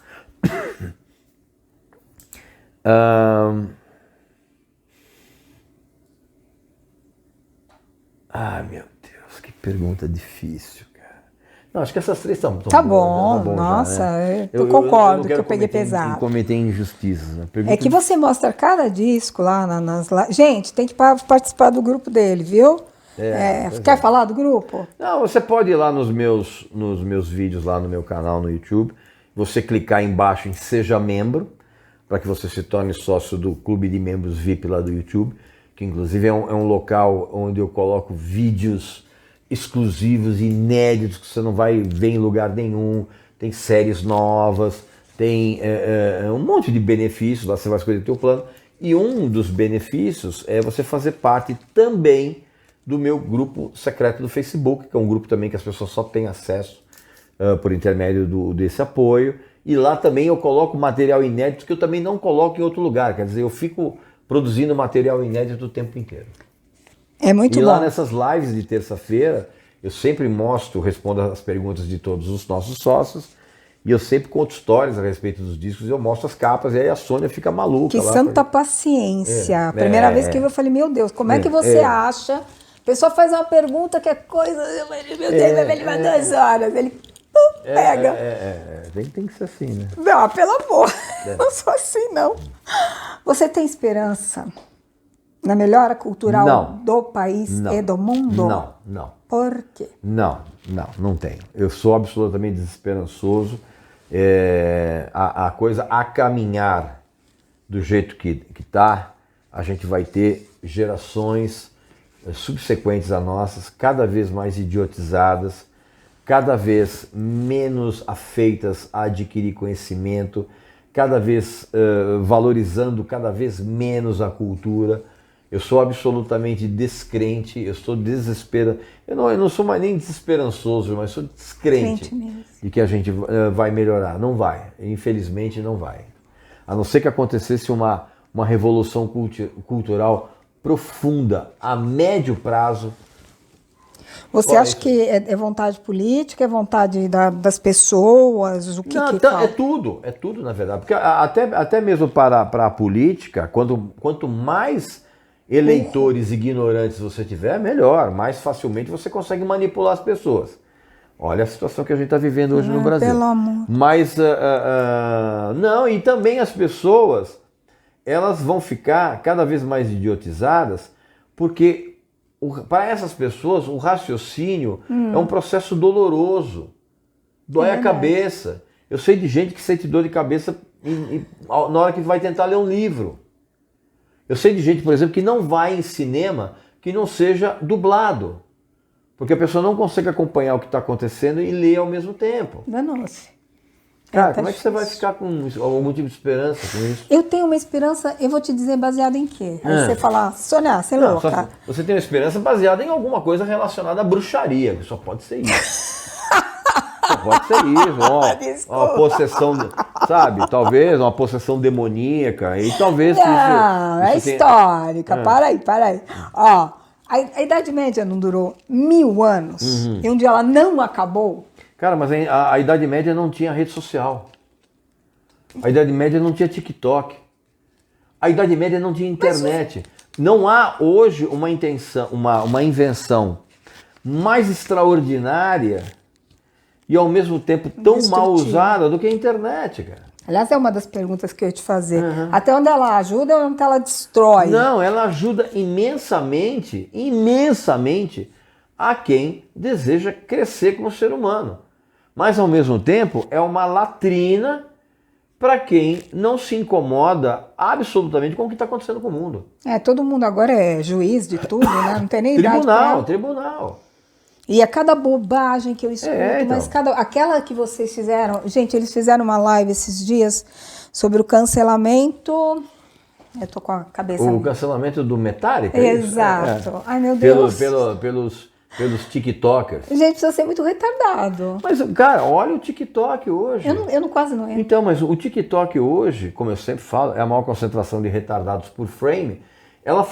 Meu Deus, que pergunta difícil, cara. Não, acho que essas 3 estão Tá bom, nossa, já, né? eu concordo que eu peguei pesado. Cometer injustiças. Né? É que você mostra cada disco lá nas lives. Gente, tem que participar do grupo dele, viu? Quer falar do grupo? Não, você pode ir lá nos meus vídeos lá no meu canal no YouTube, você clicar embaixo em Seja Membro, para que você se torne sócio do Clube de Membros VIP lá do YouTube, que inclusive é um local onde eu coloco vídeos exclusivos, inéditos, que você não vai ver em lugar nenhum, tem séries novas, tem um monte de benefícios, lá você vai escolher o teu plano, e um dos benefícios é você fazer parte também do meu grupo secreto do Facebook, que é um grupo também que as pessoas só têm acesso por intermédio desse apoio. E lá também eu coloco material inédito que eu também não coloco em outro lugar. Quer dizer, eu fico produzindo material inédito o tempo inteiro. É muito bom. E lá nessas lives de terça-feira, eu sempre respondo as perguntas de todos os nossos sócios. E eu sempre conto histórias a respeito dos discos, eu mostro as capas, e aí a Sônia fica maluca. Que lá, santa paciência. A primeira vez que eu falei, meu Deus, como é que você acha? A pessoa faz uma pergunta que é coisa, meu Deus, vai levar 2 horas. Ele pega. Tem que ser assim, né? Não, pelo amor, não sou assim, não. Você tem esperança na melhora cultural do país e do mundo? Não. Por quê? Não tenho. Eu sou absolutamente desesperançoso. A coisa a caminhar do jeito que está, a gente vai ter gerações subsequentes a nossas, cada vez mais idiotizadas, cada vez menos afeitas a adquirir conhecimento, cada vez valorizando cada vez menos a cultura. Eu sou absolutamente descrente, eu estou desesperado. Eu não sou mais nem desesperançoso, mas sou descrente de que a gente vai melhorar. Não vai, infelizmente não vai. A não ser que acontecesse uma revolução cultural profunda, a médio prazo. Você acha que é vontade política, é vontade das pessoas? O que Não, que então, é tudo na verdade. Porque até mesmo para a política, quanto mais eleitores ignorantes você tiver, melhor. Mais facilmente você consegue manipular as pessoas. Olha a situação que a gente está vivendo hoje no Brasil. Pelo amor. Mas, não, e também as pessoas, elas vão ficar cada vez mais idiotizadas, porque para essas pessoas o raciocínio é um processo doloroso. Dói a cabeça. Eu sei de gente que sente dor de cabeça na hora que vai tentar ler um livro. Eu sei de gente, por exemplo, que não vai em cinema que não seja dublado. Porque a pessoa não consegue acompanhar o que está acontecendo e ler ao mesmo tempo. Danou-se. Cara, como é que você vai ficar com algum tipo de esperança com isso? Eu tenho uma esperança, eu vou te dizer, baseada em quê? Aí você fala, Sônia, você é louca. Você tem uma esperança baseada em alguma coisa relacionada à bruxaria, que só pode ser isso. Só pode ser isso, uma possessão, sabe? Talvez uma possessão demoníaca e talvez... Não, é histórica, para aí. Ó, a Idade Média não durou 1000 anos e um dia ela não acabou. Cara, mas a Idade Média não tinha rede social. A Idade Média não tinha TikTok. A Idade Média não tinha internet. Não há hoje uma invenção mais extraordinária e ao mesmo tempo tão mal usada do que a internet, cara. Aliás, é uma das perguntas que eu ia te fazer. Até onde ela ajuda ou onde ela destrói? Não, ela ajuda imensamente a quem deseja crescer como ser humano. Mas, ao mesmo tempo, é uma latrina para quem não se incomoda absolutamente com o que está acontecendo com o mundo. Todo mundo agora é juiz de tudo, né? Não tem nem idade pra... Tribunal. E a cada bobagem que eu escuto, então. mas aquela que vocês fizeram... Gente, eles fizeram uma live esses dias sobre o cancelamento... Eu tô com a cabeça... O cancelamento do Metallica? Exato. Ai, meu Deus. Pelos TikTokers. Gente, precisa ser muito retardado. Mas, cara, olha o TikTok hoje. Eu quase não entro. Então, mas o TikTok hoje, como eu sempre falo, é a maior concentração de retardados por frame. Ela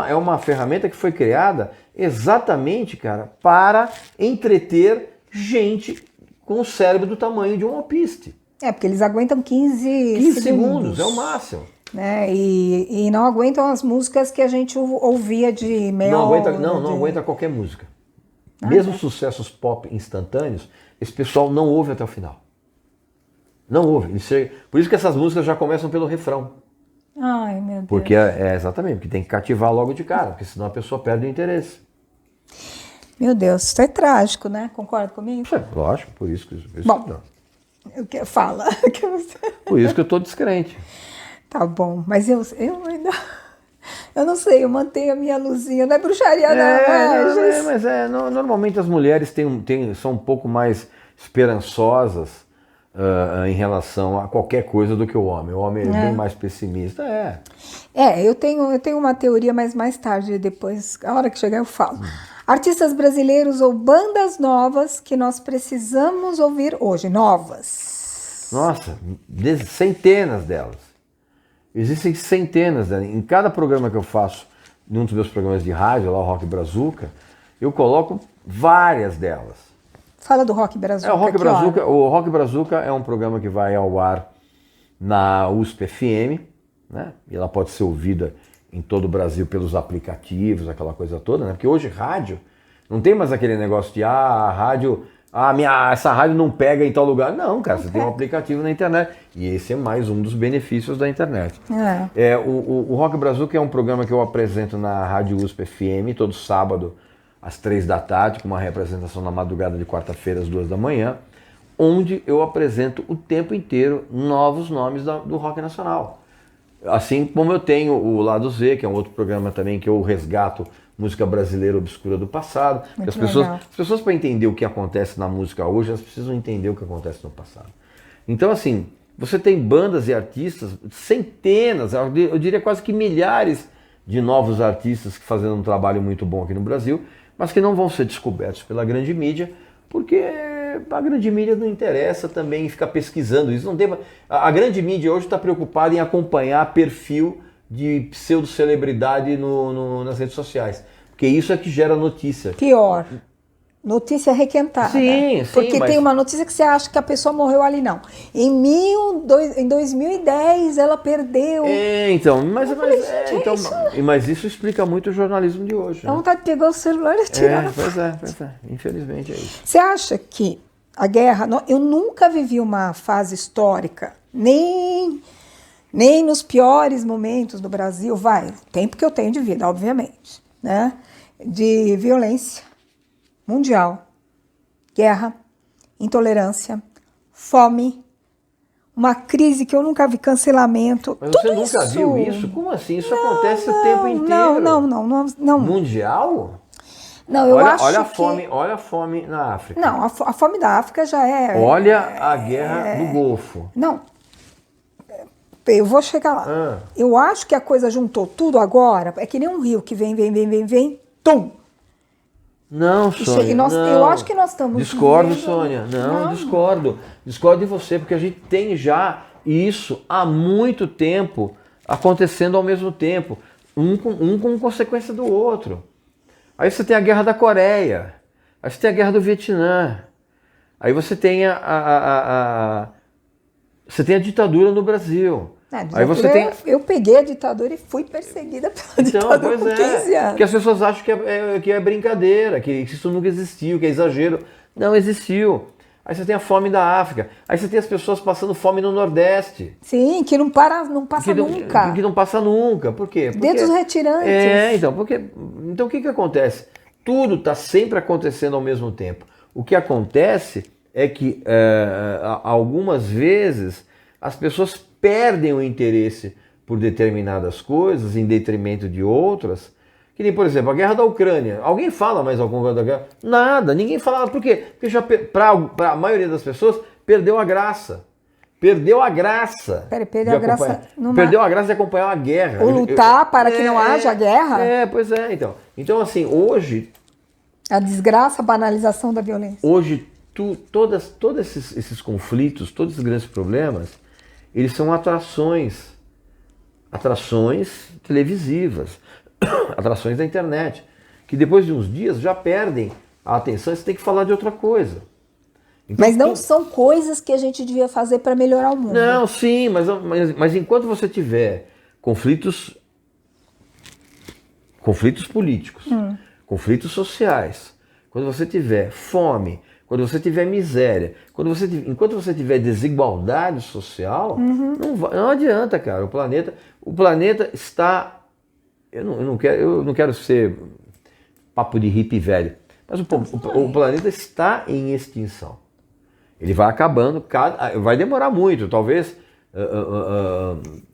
é uma ferramenta que foi criada exatamente, cara, para entreter gente com o cérebro do tamanho de um alpiste. Porque eles aguentam 15 segundos, é o máximo. Né? E não aguentam as músicas que a gente ouvia de meia hora. Não aguenta qualquer música. Mesmo sucessos pop instantâneos, esse pessoal não ouve até o final. Não ouve. Por isso que essas músicas já começam pelo refrão. Ai, meu Deus. Porque exatamente, porque tem que cativar logo de cara, porque senão a pessoa perde o interesse. Meu Deus, isso é trágico, né? Concorda comigo? Lógico, por isso que... Bom, fala. Por isso que eu estou descrente. Tá bom, mas eu ainda... Eu não sei, eu mantenho a minha luzinha, não é bruxaria não. Normalmente as mulheres são um pouco mais esperançosas em relação a qualquer coisa do que o homem. O homem é bem mais pessimista. Eu tenho uma teoria, mas mais tarde, depois, a hora que chegar eu falo. Artistas brasileiros ou bandas novas que nós precisamos ouvir hoje, novas. Nossa, centenas delas. Existem centenas delas. Em cada programa que eu faço, num dos meus programas de rádio, lá o Rock Brazuca, eu coloco várias delas. Fala do Rock Brazuca. O Rock Brazuca é um programa que vai ao ar na USP FM, né? E ela pode ser ouvida em todo o Brasil pelos aplicativos, aquela coisa toda, né? Porque hoje rádio não tem mais aquele negócio de essa rádio não pega em tal lugar. Não, cara, você tem um aplicativo na internet. E esse é mais um dos benefícios da internet. O Rock Brazuca é um programa que eu apresento na Rádio USP FM todo sábado às 3 da tarde, com uma representação na madrugada de quarta-feira às 2 da manhã, onde eu apresento o tempo inteiro novos nomes do rock nacional. Assim como eu tenho o Lado Z, que é um outro programa também que eu resgato música brasileira obscura do passado. As pessoas, para entender o que acontece na música hoje, elas precisam entender o que acontece no passado. Então, assim, você tem bandas e artistas, centenas, eu diria quase que milhares de novos artistas que fazendo um trabalho muito bom aqui no Brasil, mas que não vão ser descobertos pela grande mídia, porque a grande mídia não interessa também ficar pesquisando isso. Não tem, a grande mídia hoje está preocupada em acompanhar perfil de pseudo-celebridade nas redes sociais. Porque isso é que gera notícia. Pior. Notícia requentada. Sim, porque mas... tem uma notícia que você acha que a pessoa morreu ali, não. Em 2010 ela perdeu. Mas isso explica muito o jornalismo de hoje. Dá vontade de pegar o celular e tirar. Pois é. Infelizmente é isso. Você acha que a guerra... Eu nunca vivi uma fase histórica, nem nos piores momentos do Brasil, tempo que eu tenho de vida, obviamente, né? De violência mundial, guerra, intolerância, fome, uma crise que eu nunca vi, cancelamento. Mas você nunca viu isso? Como assim? Isso acontece o tempo inteiro. Não. Mundial? Não, eu acho olha a fome na África. Não, a fome da África já é... Olha a guerra do Golfo. Não, eu vou chegar lá. Eu acho que a coisa juntou tudo agora, é que nem um rio que vem, tum! Não, Sônia, eu acho que nós estamos... Discordo, Sônia. Não, discordo. Discordo de você, porque a gente tem já isso há muito tempo acontecendo ao mesmo tempo. Um com consequência do outro. Aí você tem a guerra da Coreia. Aí você tem a guerra do Vietnã. Aí você tem você tem a ditadura no Brasil. Aí você tem... Eu peguei a ditadura e fui perseguida pela ditadura com 15 anos. Porque as pessoas acham que é brincadeira, que isso nunca existiu, que é exagero. Não existiu. Aí você tem a fome da África. Aí você tem as pessoas passando fome no Nordeste. Sim, que não passa nunca. Que não passa nunca. Por quê? Dedos retirantes. Então o que acontece? Tudo está sempre acontecendo ao mesmo tempo. O que acontece é que algumas vezes as pessoas perdem o interesse por determinadas coisas em detrimento de outras, que nem, por exemplo, a guerra da Ucrânia. Alguém fala mais alguma coisa da guerra? Nada, ninguém fala. Por quê? Porque já para a maioria das pessoas perdeu a graça. Perdeu a graça. Perdeu a graça de acompanhar a guerra. Ou lutar para que não haja guerra. Pois é, então. Então, assim, hoje... A desgraça, a banalização da violência. Hoje, todos esses conflitos, todos esses grandes problemas, eles são atrações televisivas, atrações da internet, que depois de uns dias já perdem a atenção e você tem que falar de outra coisa. Então, mas não são coisas que a gente devia fazer para melhorar o mundo. Não, sim, mas enquanto você tiver conflitos políticos, conflitos sociais, quando você tiver fome, quando você tiver miséria, enquanto você tiver desigualdade social, não adianta, cara. O planeta está... Eu não quero ser papo de hippie velho, mas o planeta está em extinção. Ele vai acabando, vai demorar muito. Talvez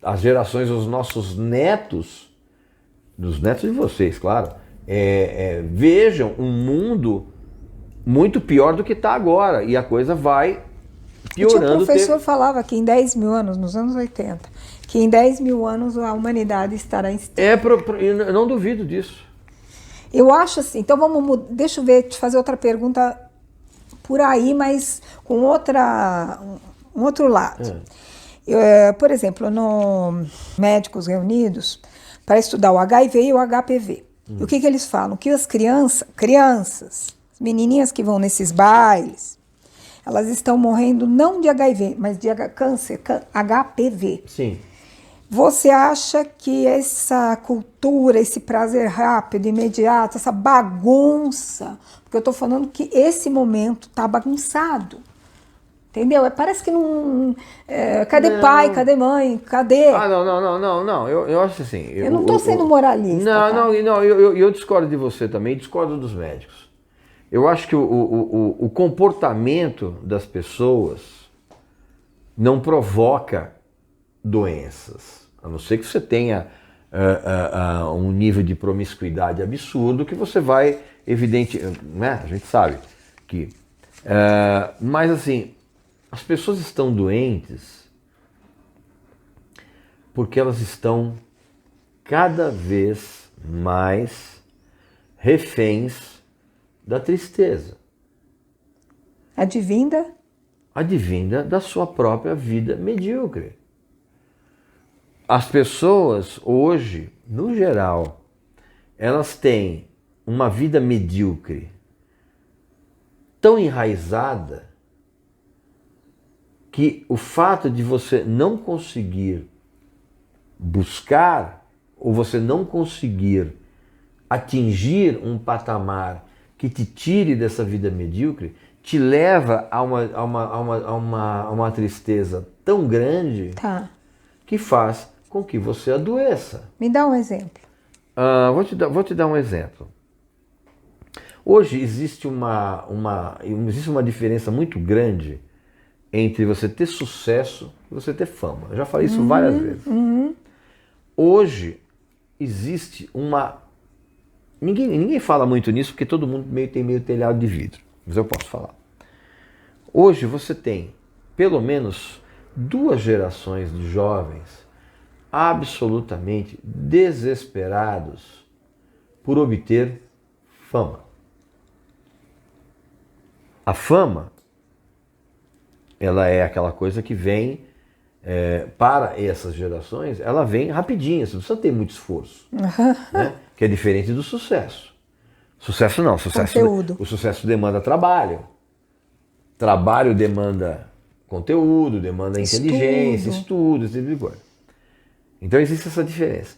as gerações dos nossos netos, dos netos de vocês, claro, vejam um mundo muito pior do que está agora, e a coisa vai piorando. O professor falava que em 10 mil anos, nos anos 80, que em 10 mil anos a humanidade estará em extinção. Eu não duvido disso. Eu acho assim, então deixa eu ver, te fazer outra pergunta por aí, mas com um outro lado. Por exemplo, no Médicos Reunidos, para estudar o HIV e o HPV. E o que eles falam? Que as crianças, menininhas que vão nesses bailes, elas estão morrendo não de HIV, mas de câncer, HPV. Sim. Você acha que essa cultura, esse prazer rápido, imediato, essa bagunça, porque eu estou falando que esse momento está bagunçado, entendeu? Parece que não... cadê pai, cadê mãe, cadê... Não, eu acho assim... Eu não estou sendo moralista. Eu discordo de você também, discordo dos médicos. Eu acho que o comportamento das pessoas não provoca doenças. A não ser que você tenha um nível de promiscuidade absurdo que você vai, né? A gente sabe que... mas assim, as pessoas estão doentes porque elas estão cada vez mais reféns da tristeza. Advinda? Advinda da sua própria vida medíocre. As pessoas hoje, no geral, elas têm uma vida medíocre tão enraizada que o fato de você não conseguir buscar ou você não conseguir atingir um patamar que te tire dessa vida medíocre te leva a uma tristeza tão grande que faz com que você adoeça. Me dá um exemplo. Vou te dar um exemplo. Hoje existe uma diferença muito grande entre você ter sucesso e você ter fama. Eu já falei isso várias vezes. Hoje existe Ninguém fala muito nisso porque todo mundo tem meio telhado de vidro. Mas eu posso falar. Hoje você tem pelo menos 2 gerações de jovens absolutamente desesperados por obter fama. A fama, ela é aquela coisa que vem para essas gerações, ela vem rapidinho, você não precisa ter muito esforço, né? Que é diferente do sucesso. Sucesso não, Conteúdo. O sucesso demanda trabalho. Trabalho demanda conteúdo, demanda inteligência, estudo, esse tipo de coisa. Então existe essa diferença.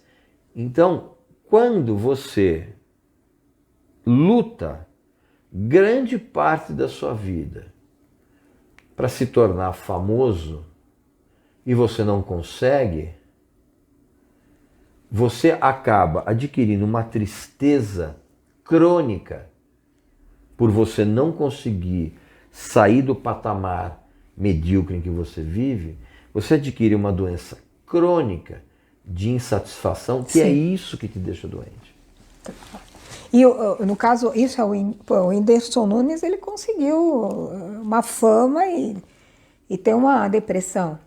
Então, quando você luta grande parte da sua vida para se tornar famoso e você não consegue, você acaba adquirindo uma tristeza crônica por você não conseguir sair do patamar medíocre em que você vive. Você adquire uma doença crônica de insatisfação, que é isso que te deixa doente. E no caso, isso é o Whindersson Nunes, ele conseguiu uma fama e tem uma depressão.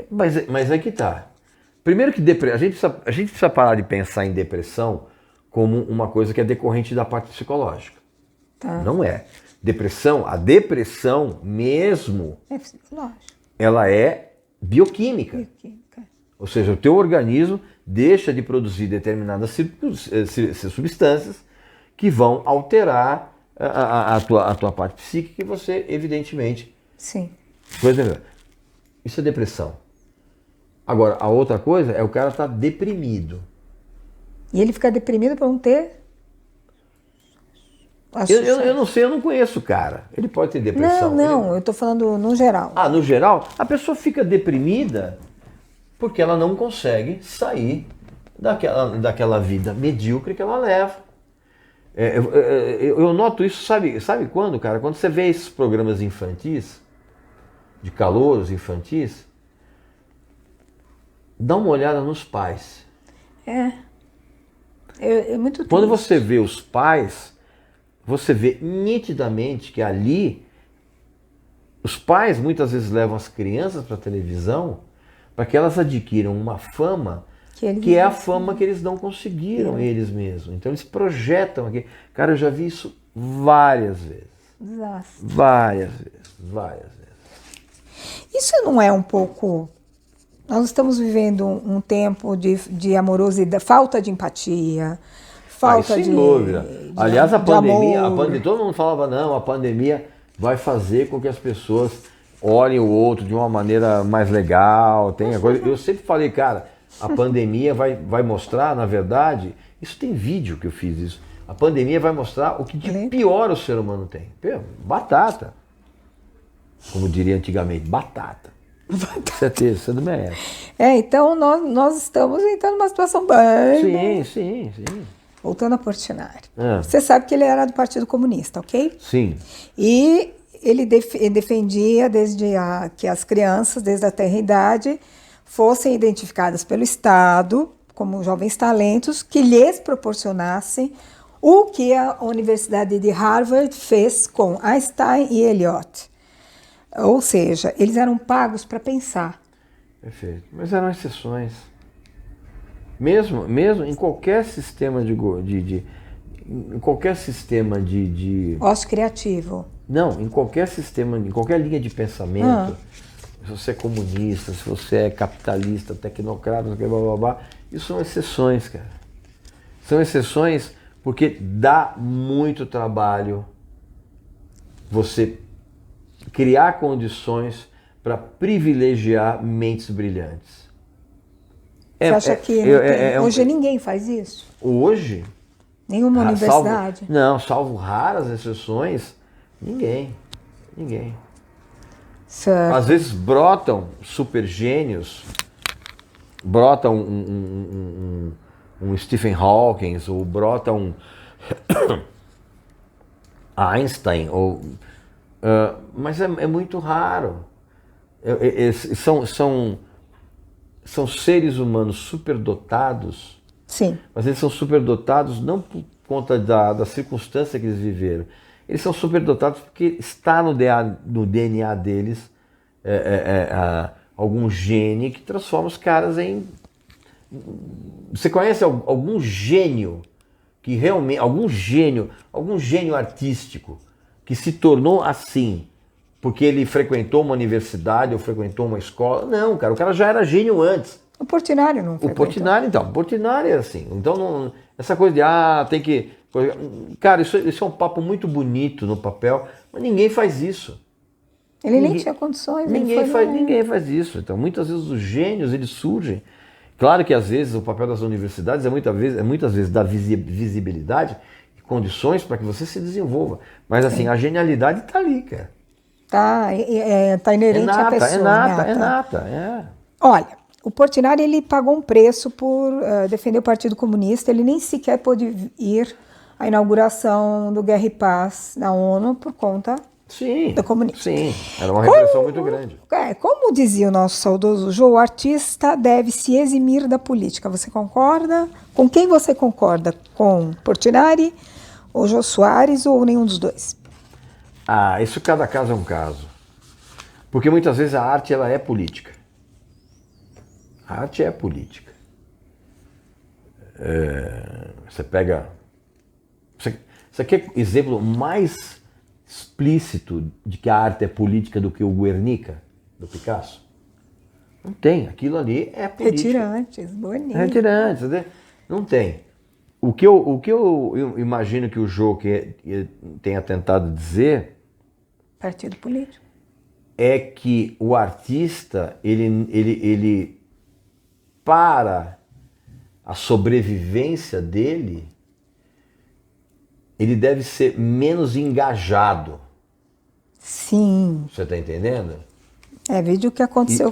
Mas aí que tá. Primeiro que a gente precisa parar de pensar em depressão como uma coisa que é decorrente da parte psicológica. Não é. A depressão mesmo, ela é bioquímica. Ou seja, o teu organismo deixa de produzir determinadas substâncias que vão alterar a tua parte psíquica e você, evidentemente... Sim. Isso é depressão. Agora, a outra coisa é o cara estar deprimido. E ele fica deprimido por não ter... Eu não sei, eu não conheço o cara. Ele pode ter depressão. Não, eu estou falando no geral. No geral, a pessoa fica deprimida porque ela não consegue sair daquela vida medíocre que ela leva. Eu noto isso, sabe quando, cara? Quando você vê esses programas infantis, de calouros infantis, dá uma olhada nos pais. É muito triste. Quando você vê os pais, você vê nitidamente que ali os pais muitas vezes levam as crianças para a televisão para que elas adquiram uma fama que é a fama que eles não conseguiram eles mesmos. Então eles projetam aqui. Cara, eu já vi isso várias vezes. Desastre. Várias vezes. Isso não é um pouco... Nós estamos vivendo um tempo de amorosidade, falta de empatia, falta sem de dúvida. Aliás, a pandemia, todo mundo falava, não, a pandemia vai fazer com que as pessoas olhem o outro de uma maneira mais legal. Eu sempre falei, cara, a pandemia vai mostrar, na verdade, isso tem vídeo que eu fiz isso, a pandemia vai mostrar o que de pior o ser humano tem. Batata. Como diria antigamente, batata. Certeza, você não merece. Então nós estamos entrando numa situação bem... Sim. Voltando a Portinari. Você sabe que ele era do Partido Comunista, ok? Sim. E ele defendia que as crianças, desde a tenra idade, fossem identificadas pelo Estado como jovens talentos que lhes proporcionassem o que a Universidade de Harvard fez com Einstein e Eliot. Ou seja, eles eram pagos para pensar. Perfeito. Mas eram exceções. Mesmo em qualquer sistema em qualquer sistema de ócio criativo. Não, em qualquer sistema, em qualquer linha de pensamento, se você é comunista, se você é capitalista, tecnocrata, blá, blá, blá, isso são exceções, cara. São exceções porque dá muito trabalho você criar condições para privilegiar mentes brilhantes. Você acha que hoje ninguém faz isso? Hoje? Nenhuma universidade? Salvo raras exceções, ninguém. Certo. Às vezes brotam super gênios, brota um Stephen Hawking, ou brota um Einstein, mas é muito raro. São seres humanos superdotados. Sim. Mas eles são superdotados não por conta da circunstância que eles viveram. Eles são superdotados porque está no DNA deles algum gene que transforma os caras em... Você conhece algum gênio que realmente... Algum gênio artístico que se tornou assim porque ele frequentou uma universidade ou frequentou uma escola? Não, cara, o cara já era gênio antes. O Portinari não frequentou. O Portinari é assim. Então, essa coisa de, tem que... Cara, isso é um papo muito bonito no papel, mas ninguém faz isso. Ele nem tinha condições. Ninguém faz isso. Então, muitas vezes os gênios, eles surgem. Claro que, às vezes, o papel das universidades é muitas vezes dar visibilidade e condições para que você se desenvolva. Mas, assim, a genialidade está ali, cara. Tá inerente à pessoa. É nata. Olha, o Portinari, ele pagou um preço por defender o Partido Comunista. Ele nem sequer pôde ir à inauguração do Guerra e Paz na ONU por conta do comunismo. Sim, era uma repressão muito grande. Como dizia o nosso saudoso Jô, o artista deve se eximir da política. Você concorda? Com quem você concorda? Com Portinari, ou Jô Soares, ou nenhum dos dois? Isso cada caso é um caso. Porque muitas vezes a arte ela é política. A arte é política. Você pega... Você quer exemplo mais explícito de que a arte é política do que o Guernica, do Picasso? Não tem. Aquilo ali é política. Retirantes, bonito. Retirantes, não tem. O que eu imagino que o Jô tenha tentado dizer... Partido político. É que o artista, ele para a sobrevivência dele, ele deve ser menos engajado. Sim. Você está entendendo? Vídeo o que aconteceu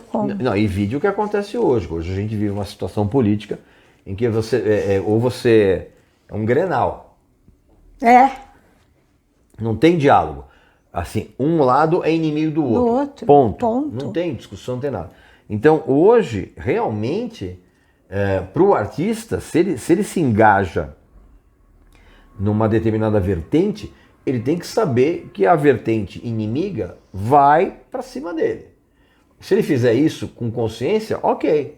e vídeo o que acontece hoje. Hoje a gente vive uma situação política em que você é um Grenal. Não tem diálogo. Assim, um lado é inimigo do outro. Ponto. Não tem discussão, não tem nada. Então, hoje, realmente, para o artista, se ele se engaja numa determinada vertente, ele tem que saber que a vertente inimiga vai para cima dele. Se ele fizer isso com consciência, ok.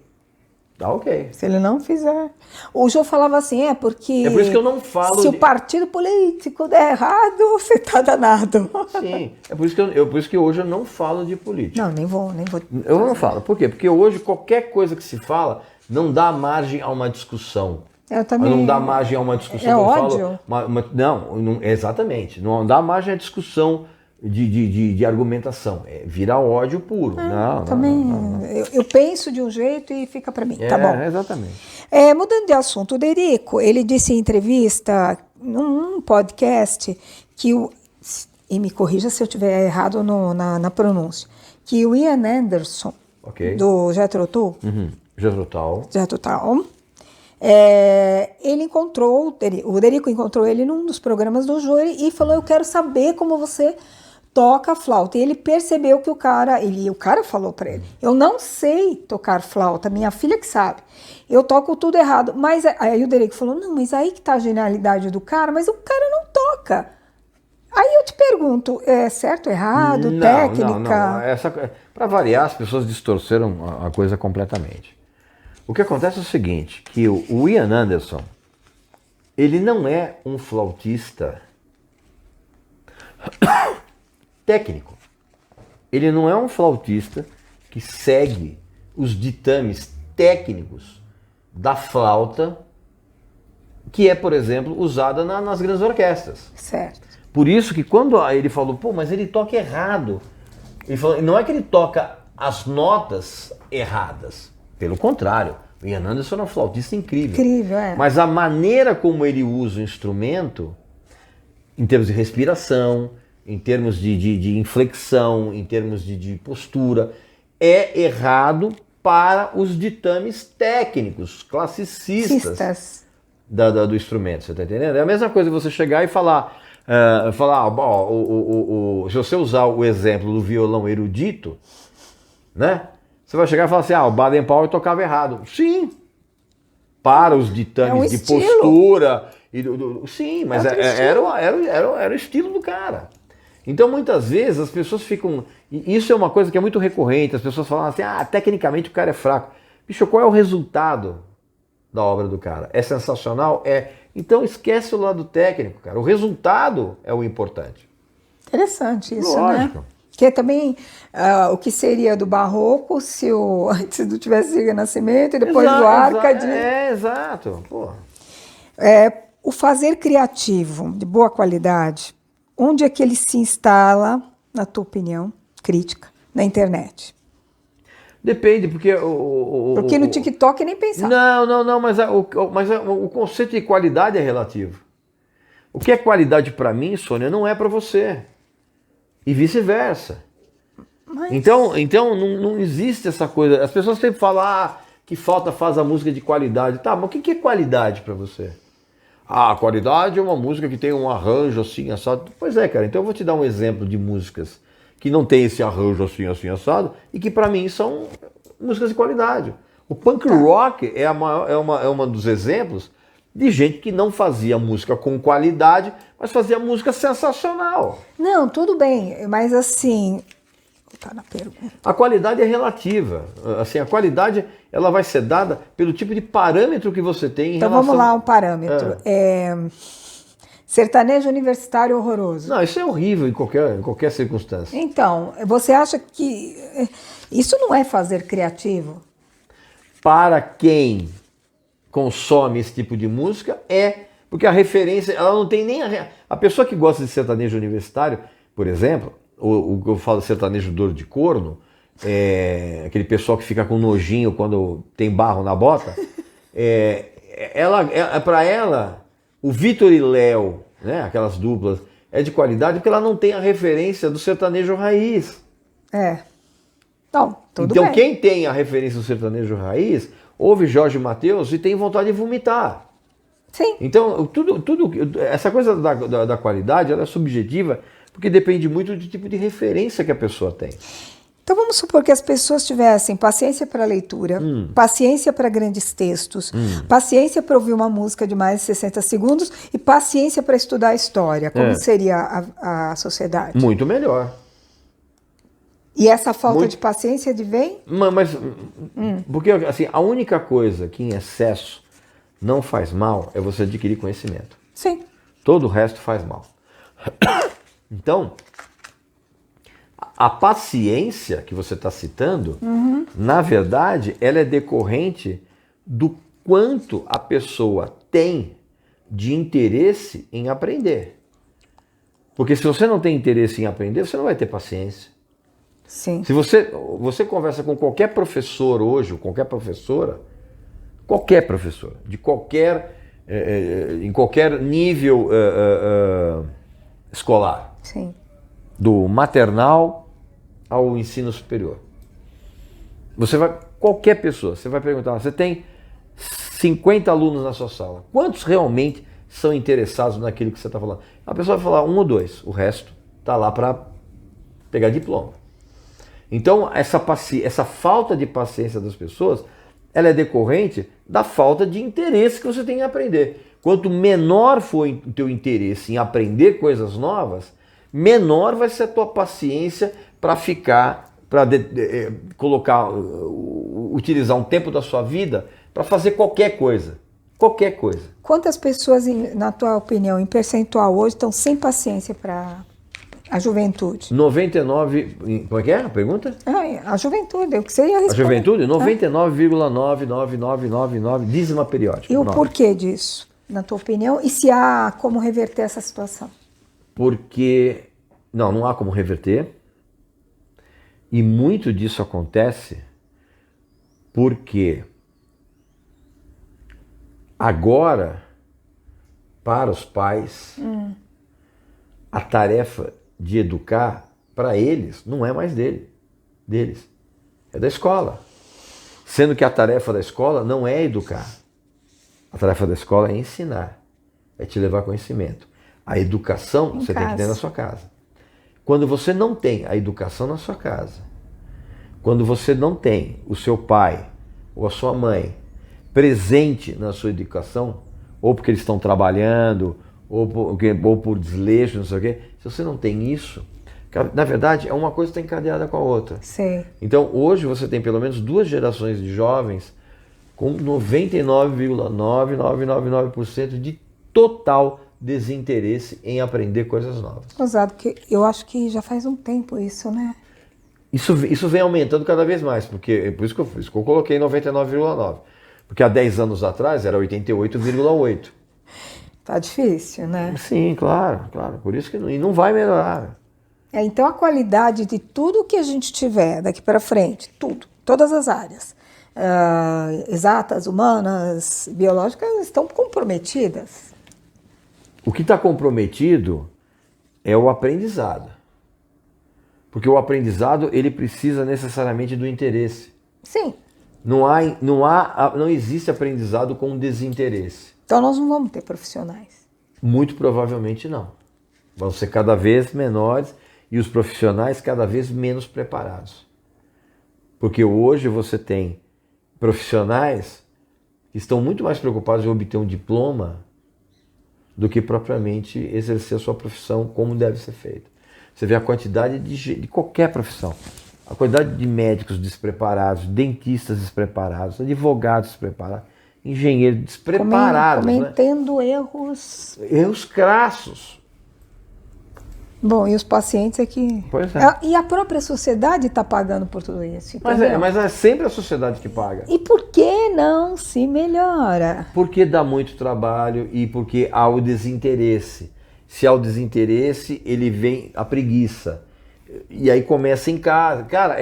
Tá ok. Se ele não fizer. O Jô falava assim, porque... É por isso que eu não falo... Se o partido político der errado, você tá danado. Sim, é por isso que hoje eu não falo de política. Não, nem vou. Eu não falo. Por quê? Porque hoje qualquer coisa que se fala não dá margem a uma discussão. Eu também... Não dá margem a uma discussão. É ódio? Não, exatamente. Não dá margem a discussão de argumentação. Vira ódio puro. Não. Eu penso de um jeito e fica para mim, tá bom? Exatamente. Mudando de assunto, o Derico, ele disse em entrevista, num podcast, e me corrija se eu estiver errado na pronúncia, que o Ian Anderson, do Jethro Tull, Jethro Tull, ele encontrou, o Derico encontrou ele num dos programas do Jô e falou, eu quero saber como você toca flauta. E ele percebeu que o cara falou para ele, eu não sei tocar flauta, minha filha que sabe, eu toco tudo errado. Mas aí o Derico falou, não, mas aí que tá a genialidade do cara, mas o cara não toca. Aí eu te pergunto, é certo, errado, técnica? Não. Para variar, as pessoas distorceram a coisa completamente. O que acontece é o seguinte, que o Ian Anderson, ele não é um flautista técnico. Ele não é um flautista que segue os ditames técnicos da flauta, que é, por exemplo, usada nas grandes orquestras. Certo. Por isso que quando ele falou, pô, mas ele toca errado. Ele falou, não é que ele toca as notas erradas. Pelo contrário, o Ian Anderson é um flautista incrível. Incrível, é. Mas a maneira como ele usa o instrumento, em termos de respiração, em termos de inflexão, em termos de postura, é errado para os ditames técnicos, classicistas do instrumento. Você está entendendo? É a mesma coisa você chegar e falar, se você usar o exemplo do violão erudito, né? Você vai chegar e falar assim, o Baden Powell tocava errado. Sim, para os ditames de postura. Sim, mas era o estilo do cara. Então muitas vezes as pessoas ficam... E isso é uma coisa que é muito recorrente, as pessoas falam assim, tecnicamente o cara é fraco. Bicho, qual é o resultado da obra do cara? É sensacional? É. Então esquece o lado técnico, cara. O resultado é o importante. Interessante isso, lógico, né? Que é também o que seria do barroco se antes não tivesse o Renascimento e depois do Arcade. Exato. Pô. O fazer criativo de boa qualidade, onde é que ele se instala, na tua opinião, crítica, na internet? Depende, porque... Porque no TikTok nem pensar. Não, mas o conceito de qualidade é relativo. O que é qualidade para mim, Sônia, não é para você. E vice-versa. Mas... Então não existe essa coisa. As pessoas sempre falam que falta faz a música de qualidade. Tá, mas o que é qualidade para você? Qualidade é uma música que tem um arranjo assim, assado. Pois é, cara. Então eu vou te dar um exemplo de músicas que não tem esse arranjo assim, assado, e que para mim são músicas de qualidade. O punk rock é uma dos exemplos de gente que não fazia música com qualidade, mas fazia música sensacional. Não, tudo bem, mas assim... Tá na pergunta. A qualidade é relativa. Assim, a qualidade ela vai ser dada pelo tipo de parâmetro que você tem em relação... Então vamos lá, um parâmetro. Sertanejo universitário horroroso. Não, isso é horrível em qualquer circunstância. Então, você acha que isso não é fazer criativo? Para quem consome esse tipo de música, porque a referência, ela não tem nem a pessoa que gosta de sertanejo universitário, por exemplo, o que eu falo de sertanejo dor de corno, aquele pessoal que fica com nojinho quando tem barro na bota, para ela, o Vitor e Léo, né, aquelas duplas, é de qualidade porque ela não tem a referência do sertanejo raiz. Não, tudo então bem. Quem tem a referência do sertanejo raiz, ouve Jorge Mateus e tem vontade de vomitar. Sim. Então, essa coisa da qualidade, ela é subjetiva, porque depende muito do tipo de referência que a pessoa tem. Então vamos supor que as pessoas tivessem paciência para leitura, paciência para grandes textos, paciência para ouvir uma música de mais de 60 segundos e paciência para estudar a história. Como seria a sociedade? Muito melhor. E essa falta de paciência vem? Porque assim, a única coisa que em excesso não faz mal é você adquirir conhecimento. Sim. Todo o resto faz mal. Então, a paciência que você está citando, na verdade, ela é decorrente do quanto a pessoa tem de interesse em aprender. Porque se você não tem interesse em aprender, você não vai ter paciência. Sim. Se você conversa com qualquer professor hoje, ou qualquer professora, de em qualquer nível escolar, sim, do maternal ao ensino superior, qualquer pessoa, você vai perguntar, você tem 50 alunos na sua sala, quantos realmente são interessados naquilo que você está falando? A pessoa vai falar 1 ou 2, o resto está lá para pegar diploma. Então, essa falta de paciência das pessoas, ela é decorrente da falta de interesse que você tem em aprender. Quanto menor for o teu interesse em aprender coisas novas, menor vai ser a tua paciência para utilizar um tempo da sua vida para fazer qualquer coisa. Qualquer coisa. Quantas pessoas, na tua opinião, em percentual hoje, estão sem paciência para A juventude. 99... Como é que é a pergunta? A juventude, o que você ia responder. A juventude? 99,99999 dízima periódica. E o porquê disso, na tua opinião? E se há como reverter essa situação? Porque... Não há como reverter. E muito disso acontece porque agora, para os pais, a tarefa de educar, para eles, não é mais deles. É da escola. Sendo que a tarefa da escola não é educar. A tarefa da escola é ensinar. É te levar conhecimento. A educação você tem que ter na sua casa. Quando você não tem a educação na sua casa, quando você não tem o seu pai ou a sua mãe presente na sua educação, ou porque eles estão trabalhando, ou por desleixo, não sei o quê, se você não tem isso, na verdade, é uma coisa que está encadeada com a outra. Sim. Então, hoje você tem pelo menos 2 gerações de jovens com 99,9999% de total desinteresse em aprender coisas novas. Exato, porque eu acho que já faz um tempo isso, né? Isso vem aumentando cada vez mais, porque por isso que eu coloquei 99,9%. Porque há 10 anos atrás era 88,8%. Tá difícil, né? Sim, claro. Por isso que não vai melhorar. Então a qualidade de tudo que a gente tiver daqui para frente, todas as áreas, exatas, humanas, biológicas, estão comprometidas. O que está comprometido é o aprendizado. Porque o aprendizado, ele precisa necessariamente do interesse. Sim. Não existe aprendizado com desinteresse. Então nós não vamos ter profissionais. Muito provavelmente não. Vão ser cada vez menores e os profissionais cada vez menos preparados. Porque hoje você tem profissionais que estão muito mais preocupados em obter um diploma do que propriamente exercer a sua profissão como deve ser feita. Você vê a quantidade de qualquer profissão, a quantidade de médicos despreparados, dentistas despreparados, advogados despreparados, engenheiros despreparados. Cometendo, né? Erros crassos. Bom, e os pacientes é que... Pois é. E a própria sociedade está pagando por tudo isso. Mas é sempre a sociedade que paga. E por que não se melhora? Porque dá muito trabalho e porque há o desinteresse. Se há o desinteresse, ele vem a preguiça. E aí começa em casa. Cara,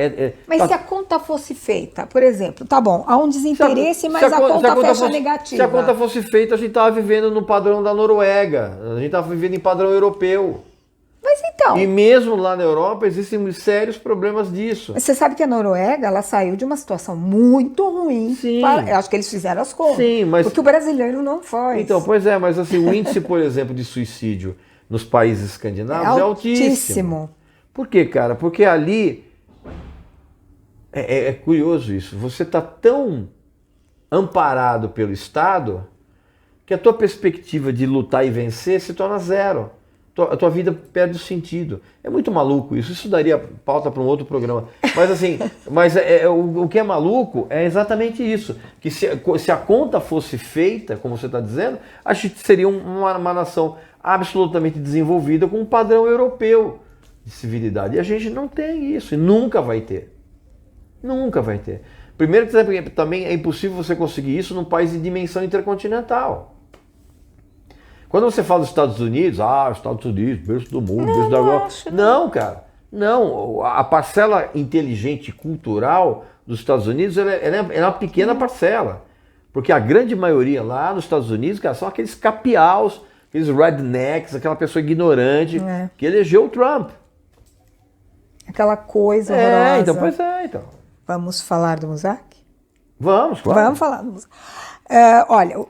Mas se a conta fosse feita, por exemplo, tá bom, há um desinteresse, mas a conta fecha negativa. Se a conta fosse feita, a gente estava vivendo no padrão da Noruega. A gente estava vivendo em padrão europeu. Mas então... E mesmo lá na Europa existem sérios problemas disso. Você sabe que a Noruega, ela saiu de uma situação muito ruim. Sim. Eu acho que eles fizeram as contas. Sim, mas... Porque o brasileiro não faz. Então, pois é, mas assim, o índice, por exemplo, de suicídio nos países escandinavos é altíssimo. Por quê, cara? Porque ali... É curioso isso. Você está tão amparado pelo Estado que a tua perspectiva de lutar e vencer se torna zero. A tua vida perde o sentido. É muito maluco isso. Isso daria pauta para um outro programa. Mas assim, o que é maluco é exatamente isso. Que se a conta fosse feita, como você está dizendo, a gente seria uma nação absolutamente desenvolvida com um padrão europeu de civilidade. E a gente não tem isso. E nunca vai ter. Nunca vai ter. Primeiro que também é impossível você conseguir isso num país de dimensão intercontinental. Quando você fala dos Estados Unidos, Estados Unidos, berço do mundo, berço da glória. Não, cara. Não. A parcela inteligente cultural dos Estados Unidos ela é uma pequena parcela. Porque a grande maioria lá nos Estados Unidos, cara, são aqueles capiaus, aqueles rednecks, aquela pessoa ignorante que elegeu o Trump. Aquela coisa horrorosa. Então. Vamos falar do Muzak? Vamos, claro. Vamos falar do Muzak. Olha,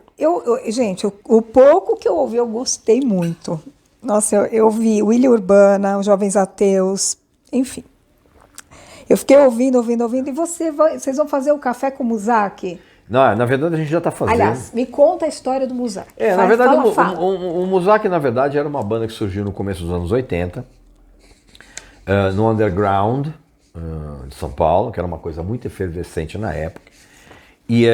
gente, o pouco que eu ouvi, eu gostei muito. Nossa, eu vi Willy Urbana, os Jovens Ateus, enfim. Eu fiquei ouvindo, e vocês vão fazer o café com o Muzak? Não, na verdade a gente já está fazendo. Aliás, me conta a história do Muzak. Na verdade, o Muzak, na verdade, era uma banda que surgiu no começo dos anos 80, no underground de São Paulo, que era uma coisa muito efervescente na época. E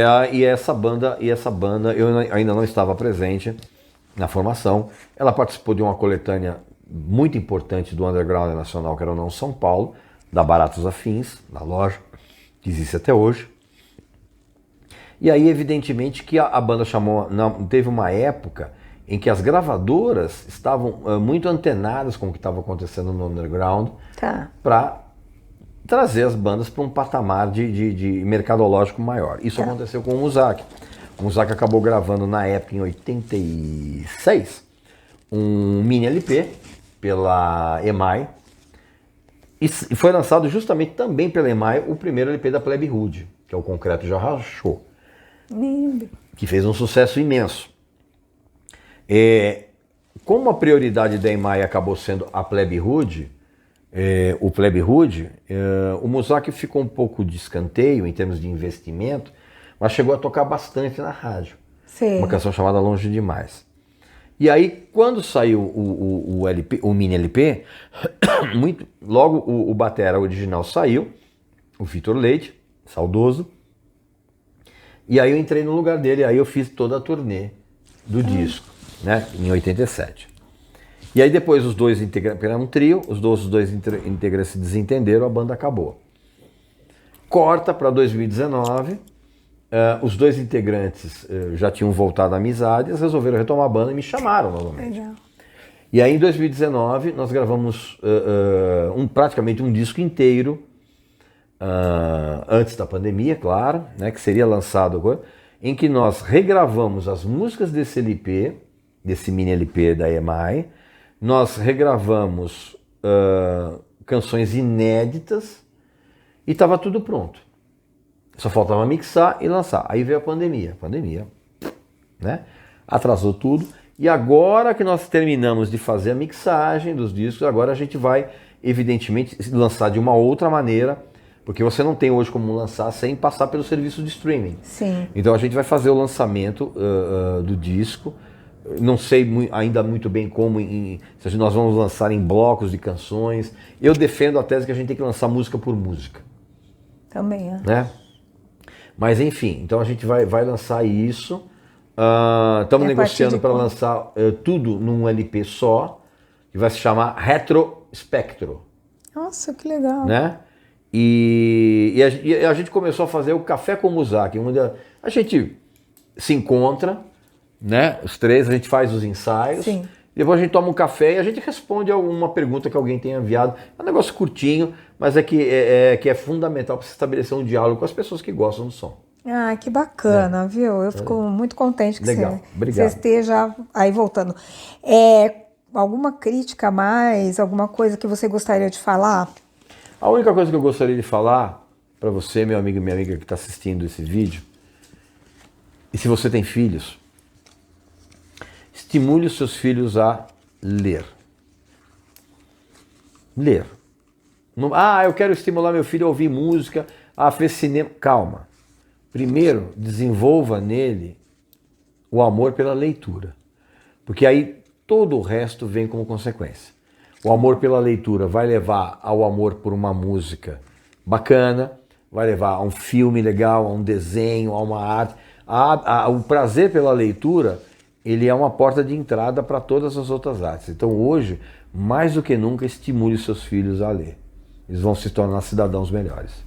essa banda, eu ainda não estava presente na formação. Ela participou de uma coletânea muito importante do underground nacional, que era o Não São Paulo, da Baratos Afins, na loja, que existe até hoje. E aí, evidentemente, que a banda teve uma época em que as gravadoras estavam muito antenadas com o que estava acontecendo no underground, para trazer as bandas para um patamar de mercadológico maior. Isso aconteceu com o Muzak. O Muzak acabou gravando na época, em 86, um mini LP pela EMI, e foi lançado justamente também pela EMI o primeiro LP da Plebe Rude, que é o Concreto Já Rachou, que fez um sucesso imenso. Como a prioridade da EMI acabou sendo a Plebe Rude, o Plebe Rude, o Muzak ficou um pouco de escanteio em termos de investimento, mas chegou a tocar bastante na rádio. Sim. Uma canção chamada Longe Demais. E aí, quando saiu o mini LP, logo o batera original saiu, o Vitor Leite, saudoso, e aí eu entrei no lugar dele, aí eu fiz toda a turnê do disco, né, em 87. E aí depois os dois integrantes, era um trio, os dois integrantes se desentenderam, a banda acabou. Corta para 2019, os dois integrantes já tinham voltado à amizade, eles resolveram retomar a banda e me chamaram novamente. Legal. E aí em 2019 nós gravamos praticamente um disco inteiro, antes da pandemia, claro, né, que seria lançado agora, em que nós regravamos as músicas desse LP, desse mini LP da EMI, nós regravamos canções inéditas e estava tudo pronto. Só faltava mixar e lançar. Aí veio a pandemia. Né? Atrasou tudo. E agora que nós terminamos de fazer a mixagem dos discos, agora a gente vai, evidentemente, lançar de uma outra maneira, porque você não tem hoje como lançar sem passar pelo serviço de streaming. Sim. Então a gente vai fazer o lançamento do disco. Não sei ainda muito bem como, se nós vamos lançar em blocos de canções. Eu defendo a tese que a gente tem que lançar música por música. Também, né? Mas enfim, então a gente vai lançar isso. Estamos negociando para lançar tudo num LP só, que vai se chamar Retrospectro. Nossa, que legal. Né? E a gente começou a fazer o Café com Muzak, onde a gente se encontra, né? Os três, a gente faz os ensaios. Sim. Depois a gente toma um café e a gente responde a alguma pergunta que alguém tenha enviado. É um negócio curtinho, mas que é fundamental para se estabelecer um diálogo com as pessoas que gostam do som. Ah, que bacana, viu? Eu fico muito contente que você esteja aí voltando. Alguma crítica a mais, alguma coisa que você gostaria de falar? A única coisa que eu gostaria de falar para você, meu amigo e minha amiga que está assistindo esse vídeo, e se você tem filhos, estimule os seus filhos a ler. Ler. Eu quero estimular meu filho a ouvir música, a ver cinema. Calma. Primeiro, desenvolva nele o amor pela leitura. Porque aí todo o resto vem como consequência. O amor pela leitura vai levar ao amor por uma música bacana, vai levar a um filme legal, a um desenho, a uma arte. O prazer pela leitura, ele é uma porta de entrada para todas as outras artes. Então hoje, mais do que nunca, estimule seus filhos a ler. Eles vão se tornar cidadãos melhores.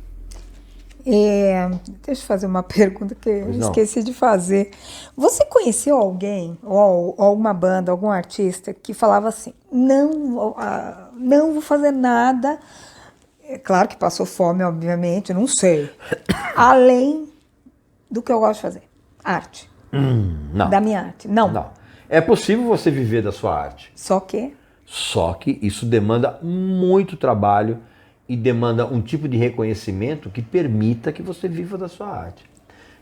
Deixa eu fazer uma pergunta que eu esqueci de fazer. Você conheceu alguém, ou alguma banda, algum artista, que falava assim, não vou fazer nada, é claro que passou fome, obviamente, não sei, além do que eu gosto de fazer, arte, não. da minha arte, não. É possível você viver da sua arte. Só que isso demanda muito trabalho, e demanda um tipo de reconhecimento que permita que você viva da sua arte.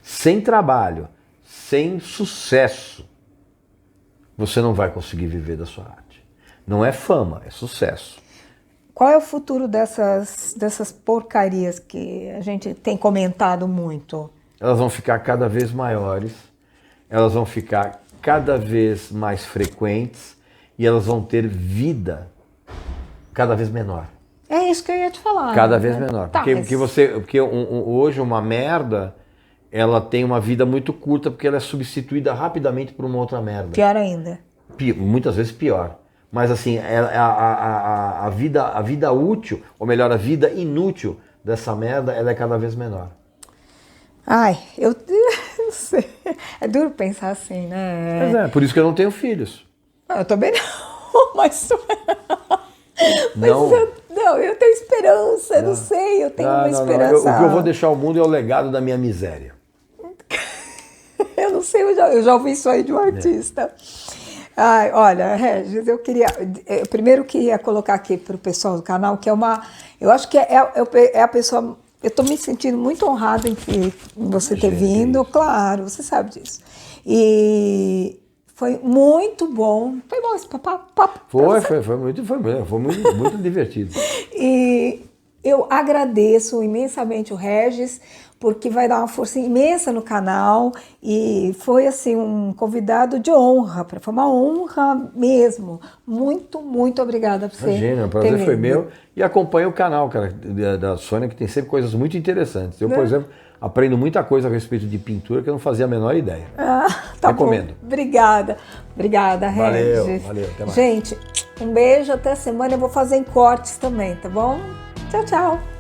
Sem trabalho, sem sucesso, você não vai conseguir viver da sua arte. Não é fama, é sucesso. Qual é o futuro dessas porcarias que a gente tem comentado muito? Elas vão ficar cada vez maiores, elas vão ficar cada vez mais frequentes e elas vão ter vida cada vez menor. É isso que eu ia te falar. Cada vez menor. Porque hoje uma merda, ela tem uma vida muito curta porque ela é substituída rapidamente por uma outra merda. Pior ainda. Muitas vezes pior. mas assim, a vida útil, ou melhor, a vida inútil dessa merda, ela é cada vez menor. Ai, eu não sei. É duro pensar assim, né? Mas é, por isso que eu não tenho filhos. Eu também não, mas... Não. Não, eu tenho esperança, não sei, eu tenho uma esperança. O que eu vou deixar ao mundo é o legado da minha miséria. Eu não sei, eu já ouvi isso aí de um artista. Ai, olha, Regis, eu primeiro queria colocar aqui para o pessoal do canal, que eu acho que é a pessoa, eu estou me sentindo muito honrada em você ter vindo, claro, você sabe disso. E foi muito bom, foi bom esse papo. Foi muito divertido. E eu agradeço imensamente o Regis, porque vai dar uma força imensa no canal e foi assim um convidado de honra, foi uma honra mesmo. Muito, muito obrigada por você. Imagina, o prazer foi meu. E acompanha o canal, cara, da Sônia, que tem sempre coisas muito interessantes. Eu, por exemplo, aprendo muita coisa a respeito de pintura que eu não fazia a menor ideia. Tá Recomendo. Bom. Obrigada, Regis. Valeu, até mais. Gente, um beijo, até semana. Eu vou fazer em cortes também, tá bom? Tchau, tchau.